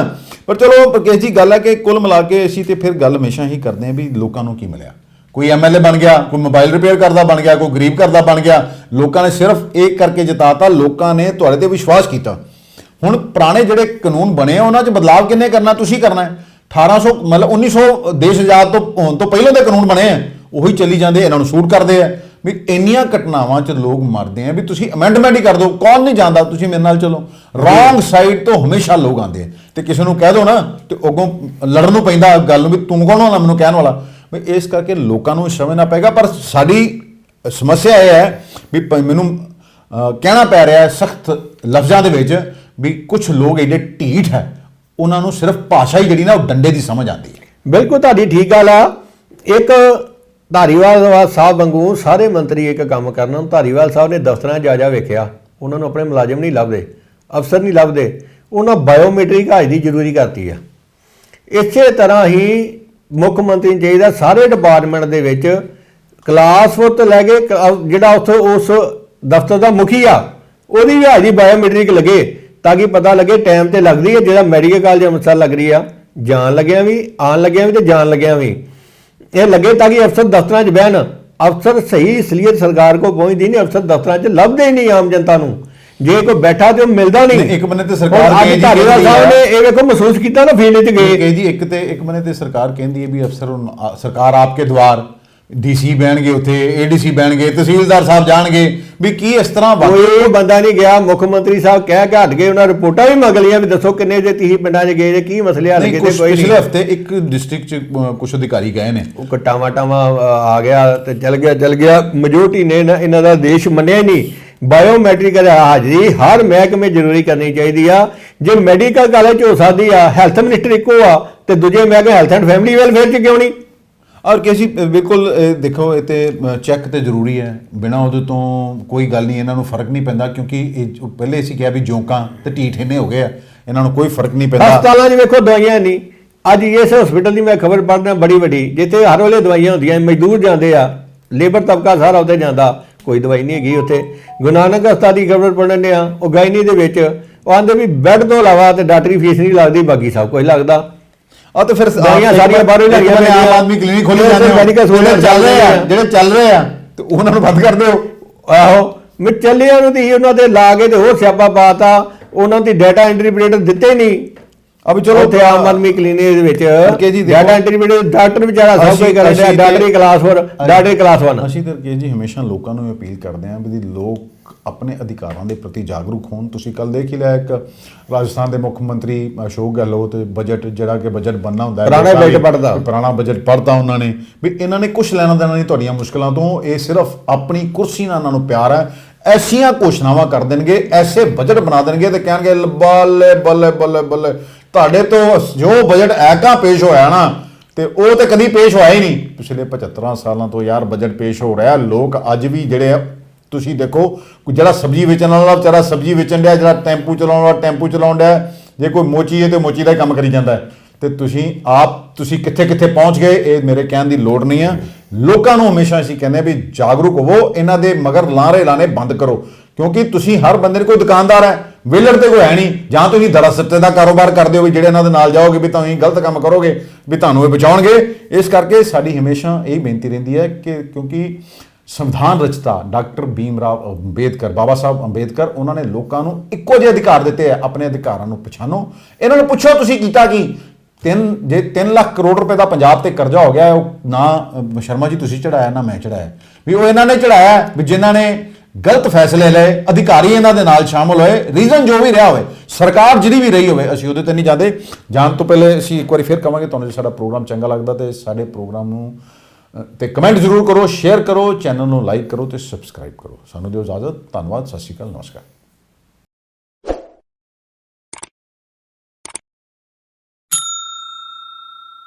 ਪਰ ਚਲੋ ਪ੍ਰਕੇਸ਼ ਜੀ ਗੱਲ ਹੈ ਕਿ ਕੁੱਲ ਮਿਲਾ ਕੇ ਅਸੀਂ ਤੇ ਫਿਰ ਗੱਲ ਹਮੇਸ਼ਾ ਹੀ ਕਰਦੇ ਹਾਂ ਵੀ ਲੋਕਾਂ ਨੂੰ ਕੀ ਮਿਲਿਆ। ਕੋਈ ਐਮਐਲਏ ਬਣ ਗਿਆ, ਕੋਈ ਮੋਬਾਈਲ ਰਿਪੇਅਰ ਕਰਦਾ ਬਣ ਗਿਆ, ਕੋਈ ਗਰੀਬ ਘਰ ਦਾ ਬਣ ਗਿਆ। ਲੋਕਾਂ ਨੇ ਸਿਰਫ ਇਹ ਕਰਕੇ ਜਿਤਾਤਾ, ਲੋਕਾਂ ਨੇ ਤੁਹਾਡੇ ਤੇ ਵਿਸ਼ਵਾਸ ਕੀਤਾ। ਹੁਣ ਪੁਰਾਣੇ ਜਿਹੜੇ ਕਾਨੂੰਨ ਬਣੇ ਆ ਉਹਨਾਂ 'ਚ ਬਦਲਾਵ ਕਿੰਨੇ ਕਰਨਾ? ਤੁਸੀਂ ਕਰਨਾ ਹੈ। 1800 ਮਤਲਬ 1900 ਦੇਸ਼ ਆਜ਼ਾਦ ਤੋਂ ਹੋਣ ਤੋਂ ਪਹਿਲਾਂ ਦੇ ਕਾਨੂੰਨ ਬਣੇ ਆ, ਉਹੀ ਚੱਲੀ ਜਾਂਦੇ। ਇਹਨਾਂ ਨੂੰ ਸੂਟ ਕਰਦੇ ਆ ਵੀ ਇੰਨੀਆਂ ਘਟਨਾਵਾਂ 'ਚ ਲੋਕ ਮਰਦੇ ਆ ਵੀ ਤੁਸੀਂ ਅਮੈਂਡਮੈਂਟ ਹੀ ਕਰ ਦਿਓ। ਕੌਣ ਨਹੀਂ ਜਾਂਦਾ, ਤੁਸੀਂ ਮੇਰੇ ਨਾਲ ਚਲੋ। ਰੌਂਗ ਸਾਈਡ ਤੋਂ ਹਮੇਸ਼ਾ ਲੋਕ ਆਉਂਦੇ ਆ ਤੇ ਕਿਸੇ ਨੂੰ ਕਹਿ ਦਿਓ ਨਾ ਤੇ ਅੱਗੋਂ ਲੜਨ ਨੂੰ ਪੈਂਦਾ ਗੱਲ ਨੂੰ ਵੀ ਤੂੰ ਕੌਣ ਹੋਣਾ ਮੈਨੂੰ ਕਹਿਣ ਵਾਲਾ। ਵੀ ਇਸ ਕਰਕੇ ਲੋਕਾਂ ਨੂੰ ਸਮਝਣਾ ਪਏਗਾ। ਪਰ ਸਾਡੀ ਸਮੱਸਿਆ ਇਹ ਹੈ ਵੀ ਮੈਨੂੰ ਕਹਿਣਾ ਪੈ ਰਿਹਾ ਸਖਤ ਲਫ਼ਜ਼ਾਂ ਦੇ ਵਿੱਚ ਵੀ ਕੁਝ ਲੋਕ ਐਡੇ ਢੀਠ ਹੈ, ਉਹਨਾਂ ਨੂੰ ਸਿਰਫ ਭਾਸ਼ਾ ਹੀ ਜਿਹੜੀ ਨਾ ਉਹ ਡੰਡੇ ਦੀ ਸਮਝ ਆਉਂਦੀ ਹੈ। ਬਿਲਕੁਲ ਤੁਹਾਡੀ ਠੀਕ ਗੱਲ ਆ। ਇੱਕ ਧਾਰੀਵਾਲ ਸਾਹਿਬ ਵਾਂਗੂ ਸਾਰੇ ਮੰਤਰੀ ਇੱਕ ਕੰਮ ਕਰਨਾ। ਧਾਰੀਵਾਲ ਸਾਹਿਬ ਨੇ ਦਫ਼ਤਰਾਂ 'ਚ ਜਾ ਵੇਖਿਆ, ਉਹਨਾਂ ਨੂੰ ਆਪਣੇ ਮੁਲਾਜ਼ਮ ਨਹੀਂ ਲੱਭਦੇ, ਅਫਸਰ ਨਹੀਂ ਲੱਭਦੇ। ਉਹਨਾਂ ਬਾਇਓਮੈਟ੍ਰਿਕ ਹਾਜ਼ਰੀ ਜ਼ਰੂਰੀ ਕਰਤੀ ਆ। ਇਸੇ ਤਰ੍ਹਾਂ ਹੀ ਮੁੱਖ ਮੰਤਰੀ ਨੂੰ ਚਾਹੀਦਾ ਸਾਰੇ ਡਿਪਾਰਟਮੈਂਟ ਦੇ ਵਿੱਚ ਕਲਾਸ 4 ਤੋਂ ਲੈ ਕੇ ਜਿਹੜਾ ਉੱਥੇ ਉਸ ਦਫ਼ਤਰ ਦਾ ਮੁਖੀ ਆ ਉਹਦੀ ਵੀ ਹਾਜ਼ਰੀ ਬਾਇਓਮੈਟ੍ਰਿਕ ਲੱਗੇ, ਤਾਂ ਕਿ ਪਤਾ ਲੱਗੇ ਟਾਈਮ ਤੇ ਲੱਗਦੀ ਹੈ। ਜਿਹੜਾ ਮੈਡੀਕਲ ਕਾਲਜ ਅੰਮ੍ਰਿਤਸਰ ਲੱਗ ਰਹੀ ਆ, ਜਾਣ ਲੱਗਿਆ ਵੀ, ਆਉਣ ਲੱਗਿਆ ਵੀ ਤੇ ਜਾਣ ਲੱਗਿਆ ਵੀ ਇਹ ਲੱਗੇ, ਤਾਂ ਕਿ ਅਫਸਰ ਦਫ਼ਤਰਾਂ 'ਚ ਬਹਿਣ। ਅਫਸਰ ਸਹੀ ਅਸਲੀਅਤ ਸਰਕਾਰ ਕੋਲ ਪਹੁੰਚਦੀ ਨਹੀਂ। ਅਫਸਰ ਦਫ਼ਤਰਾਂ 'ਚ ਲੱਭਦੇ ਹੀ ਨਹੀਂ ਆਮ ਜਨਤਾ ਨੂੰ। ਜੇ ਕੋਈ ਬੈਠਾ ਤੇ ਉਹ ਮਿਲਦਾ ਨਹੀਂ। ਇੱਕ ਬੰਨੇ ਤੇ ਸਰਕਾਰ ਧਾਰੀਵਾਲ ਸਾਹਿਬ ਨੇ ਇਹ ਵੇਖੋ ਮਹਿਸੂਸ ਕੀਤਾ ਨਾ ਫੀਲਡ 'ਚ ਗਏ ਜੀ। ਇੱਕ ਬੰਨੇ ਤੇ ਸਰਕਾਰ ਕਹਿੰਦੀ ਹੈ ਵੀ ਅਫਸਰ ਸਰਕਾਰ ਆਪਕੇ ਦਵਾਰ, ਡੀਸੀ ਬਹਿਣਗੇ ਉੱਥੇ, ਏਡੀਸੀ ਬਹਿਣਗੇ, ਤਹਿਸੀਲਦਾਰ ਸਾਹਿਬ ਜਾਣਗੇ। ਵੀ ਕੀ ਇਸ ਤਰ੍ਹਾਂ ਕੋਈ ਬੰਦਾ ਨਹੀਂ ਗਿਆ। ਮੁੱਖ ਮੰਤਰੀ ਸਾਹਿਬ ਕਹਿ ਕੇ ਹਟ ਗਏ। ਉਹਨਾਂ ਰਿਪੋਰਟਾਂ ਵੀ ਮੰਗ ਲਈਆਂ ਵੀ ਦੱਸੋ ਕਿੰਨੇ ਜੇ 30 ਪਿੰਡਾਂ 'ਚ ਗਏ ਜੇ, ਕੀ ਮਸਲੇ ਹੱਲ ਕੀਤੇ? ਕੋਈ ਨਹੀਂ। ਪਿਛਲੇ ਹਫ਼ਤੇ ਇੱਕ ਡਿਸਟ੍ਰਿਕਟ 'ਚ ਕੁਝ ਅਧਿਕਾਰੀ ਗਏ ਨੇ, ਉਹ ਕਟਾਵਾ ਆ ਗਿਆ ਤੇ ਚਲ ਗਿਆ। ਮੈਜੋਰਟੀ ਨੇ ਇਹਨਾਂ ਦਾ ਦੇਸ਼ ਮੰਨਿਆ ਹੀ ਨਹੀਂ। ਬਾਇਓਮੈਟ੍ਰਿਕ ਹਾਜ਼ਰੀ ਹਰ ਮਹਿਕਮੇ ਜ਼ਰੂਰੀ ਕਰਨੀ ਚਾਹੀਦੀ ਆ। ਜੇ ਮੈਡੀਕਲ ਕਾਲਜ 'ਚ ਹੋ ਸਕਦੀ ਆ, ਹੈਲਥ ਮਿਨਿਸਟਰ ਇੱਕੋ ਆ ਤੇ ਦੂਜੇ ਮਹਿਕਮੇ ਹੈਲਥ ਐਂਡ ਫੈਮਿਲੀ ਵੈਲਫੇਅਰ 'ਚ ਕਿਉਂ ਨਹੀਂ? ਔਰ ਕਿ ਜੀ ਬਿਲਕੁਲ ਦੇਖੋ ਇਹ ਤੇ ਚੈੱਕ ਤੇ ਜ਼ਰੂਰੀ ਹੈ, ਬਿਨਾਂ ਉਹਦੇ ਤੋਂ ਕੋਈ ਗੱਲ ਨਹੀਂ, ਇਹਨਾਂ ਨੂੰ ਫਰਕ ਨਹੀਂ ਪੈਂਦਾ ਕਿਉਂਕਿ ਇਹ ਜੋ ਪਹਿਲੇ ਅਸੀਂ ਕਿਹਾ ਵੀ ਜੋਕਾਂ ਤੇ ਢੀਠ ਇੰਨੇ ਹੋ ਗਏ ਆ, ਇਹਨਾਂ ਨੂੰ ਕੋਈ ਫਰਕ ਨਹੀਂ ਪੈਂਦਾ। ਹਸਪਤਾਲਾਂ 'ਚ ਵੇਖੋ ਦਵਾਈਆਂ ਨਹੀਂ। ਅੱਜ ਇਸ ਹਸਪੀਟਲ ਦੀ ਮੈਂ ਖਬਰ ਪੜ੍ਹਦਾ ਬੜੀ ਵੱਡੀ, ਜਿੱਥੇ ਹਰ ਵੇਲੇ ਦਵਾਈਆਂ ਹੁੰਦੀਆਂ, ਮਜ਼ਦੂਰ ਜਾਂਦੇ ਆ, ਲੇਬਰ ਤਬਕਾ ਸਾਰਾ ਉੱਥੇ ਜਾਂਦਾ, ਕੋਈ ਦਵਾਈ ਨਹੀਂ ਹੈਗੀ ਉੱਥੇ। ਗੁਰੂ ਨਾਨਕ ਹਸਪਤਾਲ ਦੀ ਖਬਰ ਪੜ੍ਹਨ ਆ, ਉਹ ਗਾਇਨੀ ਦੇ ਵਿੱਚ ਉਹ ਆਂਦੇ ਵੀ ਬੈੱਡ ਤੋਂ ਇਲਾਵਾ ਤੇ ਡਾਕਟਰੀ ਫੀਸ ਨਹੀਂ ਲੱਗਦੀ, ਬਾਕੀ ਸਭ ਕੁਝ ਲੱਗਦਾ। ਆ ਤੇ ਫਿਰ ਦਵਾਈਆਂ ਸਾਰੀਆਂ ਬਾਹਰੋਂ ਲੈ ਆਮ ਆਦਮੀ ਕਲੀਨਿਕ ਖੋਲੇ ਜਾਂਦੇ ਮੈਡੀਕਲ ਜਿਹੜੇ ਚੱਲ ਰਹੇ ਆ ਤੇ ਉਹਨਾਂ ਨੂੰ ਬੰਦ ਕਰ ਦਿਓ। ਆਹੋ ਮੈਂ ਚੱਲਿਆ ਨੂੰ ਤੇ ਉਹਨਾਂ ਦੇ ਲਾ ਕੇ ਤੇ ਹੋਰ ਸਿਆਪਾ ਪਾਤਾ, ਉਹਨਾਂ ਦੀ ਡਾਟਾ ਐਂਟਰੀ ਆਪਰੇਟਰ ਦਿੱਤੇ ਨਹੀਂ। ਅਬ ਚਲੋ ਉੱਥੇ ਆਮ ਆਦਮੀ ਕਲੀਨਿਕ ਦੇ ਵਿੱਚ ਡਾਟਾ ਐਂਟਰੀ ਆਪਰੇਟਰ ਡਾਕਟਰ ਵਿਚਾਰਾ ਸਭ ਕੁਝ ਕਰ ਰਿਹਾ, ਡਾਕਟਰੀ ਕਲਾਸ 4 ਡਾਕਟਰੀ ਕਲਾਸ 1। ਅਸੀਂ ਤਾਂ ਕੇ ਜੀ ਹਮੇਸ਼ਾ ਲੋਕਾਂ ਨੂੰ ਅਪੀਲ ਕਰਦੇ ਹਾਂ ਵੀ ਲੋਕ ਆਪਣੇ ਅਧਿਕਾਰਾਂ ਦੇ ਪ੍ਰਤੀ ਜਾਗਰੂਕ ਹੋਣ। ਤੁਸੀਂ ਕੱਲ ਦੇਖ ਹੀ ਲਿਆ, ਇੱਕ ਰਾਜਸਥਾਨ ਦੇ ਮੁੱਖ ਮੰਤਰੀ ਅਸ਼ੋਕ ਗਹਿਲੋਤ ਬਜਟ ਜਿਹੜਾ ਕਿ ਬਜਟ ਬਣਨਾ ਹੁੰਦਾ ਹੈ, ਪੁਰਾਣਾ ਬਜਟ ਪੜ੍ਹਤਾ ਉਹਨਾਂ ਨੇ ਵੀ ਇਹਨਾਂ ਨੇ ਕੁਛ ਲੈਣਾ ਦੇਣਾ ਨਹੀਂ ਤੁਹਾਡੀਆਂ ਮੁਸ਼ਕਲਾਂ ਤੋਂ, ਇਹ ਸਿਰਫ ਆਪਣੀ ਕੁਰਸੀ ਨਾਲ ਇਹਨਾਂ ਨੂੰ ਪਿਆਰ ਹੈ। ਐਸੀਆਂ ਘੋਸ਼ਣਾਵਾਂ ਕਰ ਦੇਣਗੇ, ਐਸੇ ਬਜਟ ਬਣਾ ਦੇਣਗੇ ਤੇ ਕਹਿਣਗੇ ਬੱਲੇ ਬੱਲੇ ਬੱਲੇ ਬੱਲੇ, ਤੁਹਾਡੇ ਤੋਂ ਜੋ ਬਜਟ ਐਕਾ ਪੇਸ਼ ਹੋਇਆ ਨਾ ਤੇ ਉਹ ਤੇ ਕਦੀ ਪੇਸ਼ ਹੋਇਆ ਹੀ ਨਹੀਂ। ਪਿਛਲੇ 75 ਸਾਲਾਂ ਤੋਂ ਯਾਰ ਬਜਟ ਪੇਸ਼ ਹੋ ਰਿਹਾ। ਲੋਕ ਅੱਜ ਵੀ ਜਿਹੜੇ ਆ, ਤੁਸੀਂ ਦੇਖੋ ਜਿਹੜਾ ਸਬਜ਼ੀ ਵੇਚਣ ਵਾਲਾ ਵਿਚਾਰਾ ਸਬਜ਼ੀ ਵੇਚਣ ਡਿਆ, ਜਿਹੜਾ ਟੈਂਪੂ ਚਲਾਉਣ ਵਾਲਾ ਟੈਂਪੂ ਚਲਾਉਣ ਡਿਆ, ਜੇ ਕੋਈ ਮੋਚੀ ਹੈ ਤੇ ਮੋਚੀ ਦਾ ਹੀ ਕੰਮ ਕਰੀ ਜਾਂਦਾ ਹੈ। ਤੇ ਤੁਸੀਂ ਕਿੱਥੇ ਕਿੱਥੇ ਪਹੁੰਚ ਗਏ, ਇਹ ਮੇਰੇ ਕਹਿਣ ਦੀ ਲੋੜ ਨਹੀਂ ਹੈ। ਲੋਕਾਂ ਨੂੰ ਹਮੇਸ਼ਾ ਅਸੀਂ ਕਹਿੰਦੇ ਵੀ ਜਾਗਰੂਕ ਹੋਵੋ, ਇਹਨਾਂ ਦੇ ਮਗਰ ਲਾਰੇ ਲਾਣੇ ਬੰਦ ਕਰੋ, ਕਿਉਂਕਿ ਤੁਸੀਂ ਹਰ ਬੰਦੇ ਨੂੰ ਕੋਈ ਦੁਕਾਨਦਾਰ ਹੈ, ਵਿਹਲੜ ਤੇ ਕੋਈ ਹੈ ਨਹੀਂ। ਜਾਂ ਤੁਸੀਂ ਦਰਅਸਤੇ ਦਾ ਕਾਰੋਬਾਰ ਕਰਦੇ ਹੋ ਵੀ ਜਿਹੜੇ ਇਹਨਾਂ ਦੇ ਨਾਲ ਜਾਓਗੇ ਵੀ ਤੁਸੀਂ ਗਲਤ ਕੰਮ ਕਰੋਗੇ ਵੀ ਤੁਹਾਨੂੰ ਇਹ ਬਚਾਉਣਗੇ। ਇਸ ਕਰਕੇ ਸਾਡੀ ਹਮੇਸ਼ਾ ਇਹ ਬੇਨਤੀ ਰਹਿੰਦੀ ਹੈ ਕਿ ਕਿਉਂਕਿ ਸੰਵਿਧਾਨ ਰਚਤਾ ਡਾਕਟਰ ਭੀਮ ਰਾਓ ਅੰਬੇਦਕਰ, ਬਾਬਾ ਸਾਹਿਬ ਅੰਬੇਦਕਰ, ਉਹਨਾਂ ਨੇ ਲੋਕਾਂ ਨੂੰ ਇੱਕੋ ਜਿਹੇ ਅਧਿਕਾਰ ਦਿੱਤੇ ਆ। ਆਪਣੇ ਅਧਿਕਾਰਾਂ ਨੂੰ ਪਛਾਣੋ, ਇਹਨਾਂ ਨੂੰ ਪੁੱਛੋ ਤੁਸੀਂ ਕੀਤਾ ਕੀ। 3 ਲੱਖ ਕਰੋੜ ਰੁਪਏ ਦਾ ਪੰਜਾਬ ਤੇ ਕਰਜ਼ਾ ਹੋ ਗਿਆ, ਉਹ ਨਾ ਸ਼ਰਮਾ ਜੀ ਤੁਸੀਂ ਚੜਾਇਆ ਨਾ ਮੈਂ ਚੜਾਇਆ, ਵੀ ਉਹ ਇਹਨਾਂ ਨੇ ਚੜਾਇਆ ਵੀ ਜਿਨ੍ਹਾਂ ਨੇ ਗਲਤ ਫੈਸਲੇ ਲਏ, ਅਧਿਕਾਰੀ ਇਹਨਾਂ ਦੇ ਨਾਲ ਸ਼ਾਮਲ ਹੋਏ, ਰੀਜ਼ਨ ਜੋ ਵੀ ਰਿਹਾ ਹੋਵੇ, ਸਰਕਾਰ ਜਿਹੜੀ ਵੀ ਰਹੀ ਹੋਵੇ, ਅਸੀਂ ਉਹਦੇ ਤੇ ਨਹੀਂ ਜਾਂਦੇ। ਜਾਣ ਤੋਂ ਪਹਿਲੇ ਅਸੀਂ ਇੱਕ ਵਾਰੀ ਫਿਰ ਕਹਾਂਗੇ, ਤੁਹਾਨੂੰ ਜੇ ਸਾਡਾ ਪ੍ਰੋਗਰਾਮ ਚੰਗਾ ਲੱਗਦਾ ਤੇ ਸਾਡੇ ਪ੍ਰੋਗਰਾਮ ਨੂੰ ਤੇ ਕਮੈਂਟ ਜ਼ਰੂਰ ਕਰੋ, ਸ਼ੇਅਰ ਕਰੋ, ਚੈਨਲ ਨੂੰ ਲਾਈਕ ਕਰੋ ਤੇ ਸਬਸਕ੍ਰਾਈਬ ਕਰੋ। ਸਾਨੂੰ ਦਿਓ ਇਜਾਜ਼ਤ। ਧੰਨਵਾਦ, ਸਤਿ ਸ਼੍ਰੀ ਅਕਾਲ, ਨਮਸਕਾਰ।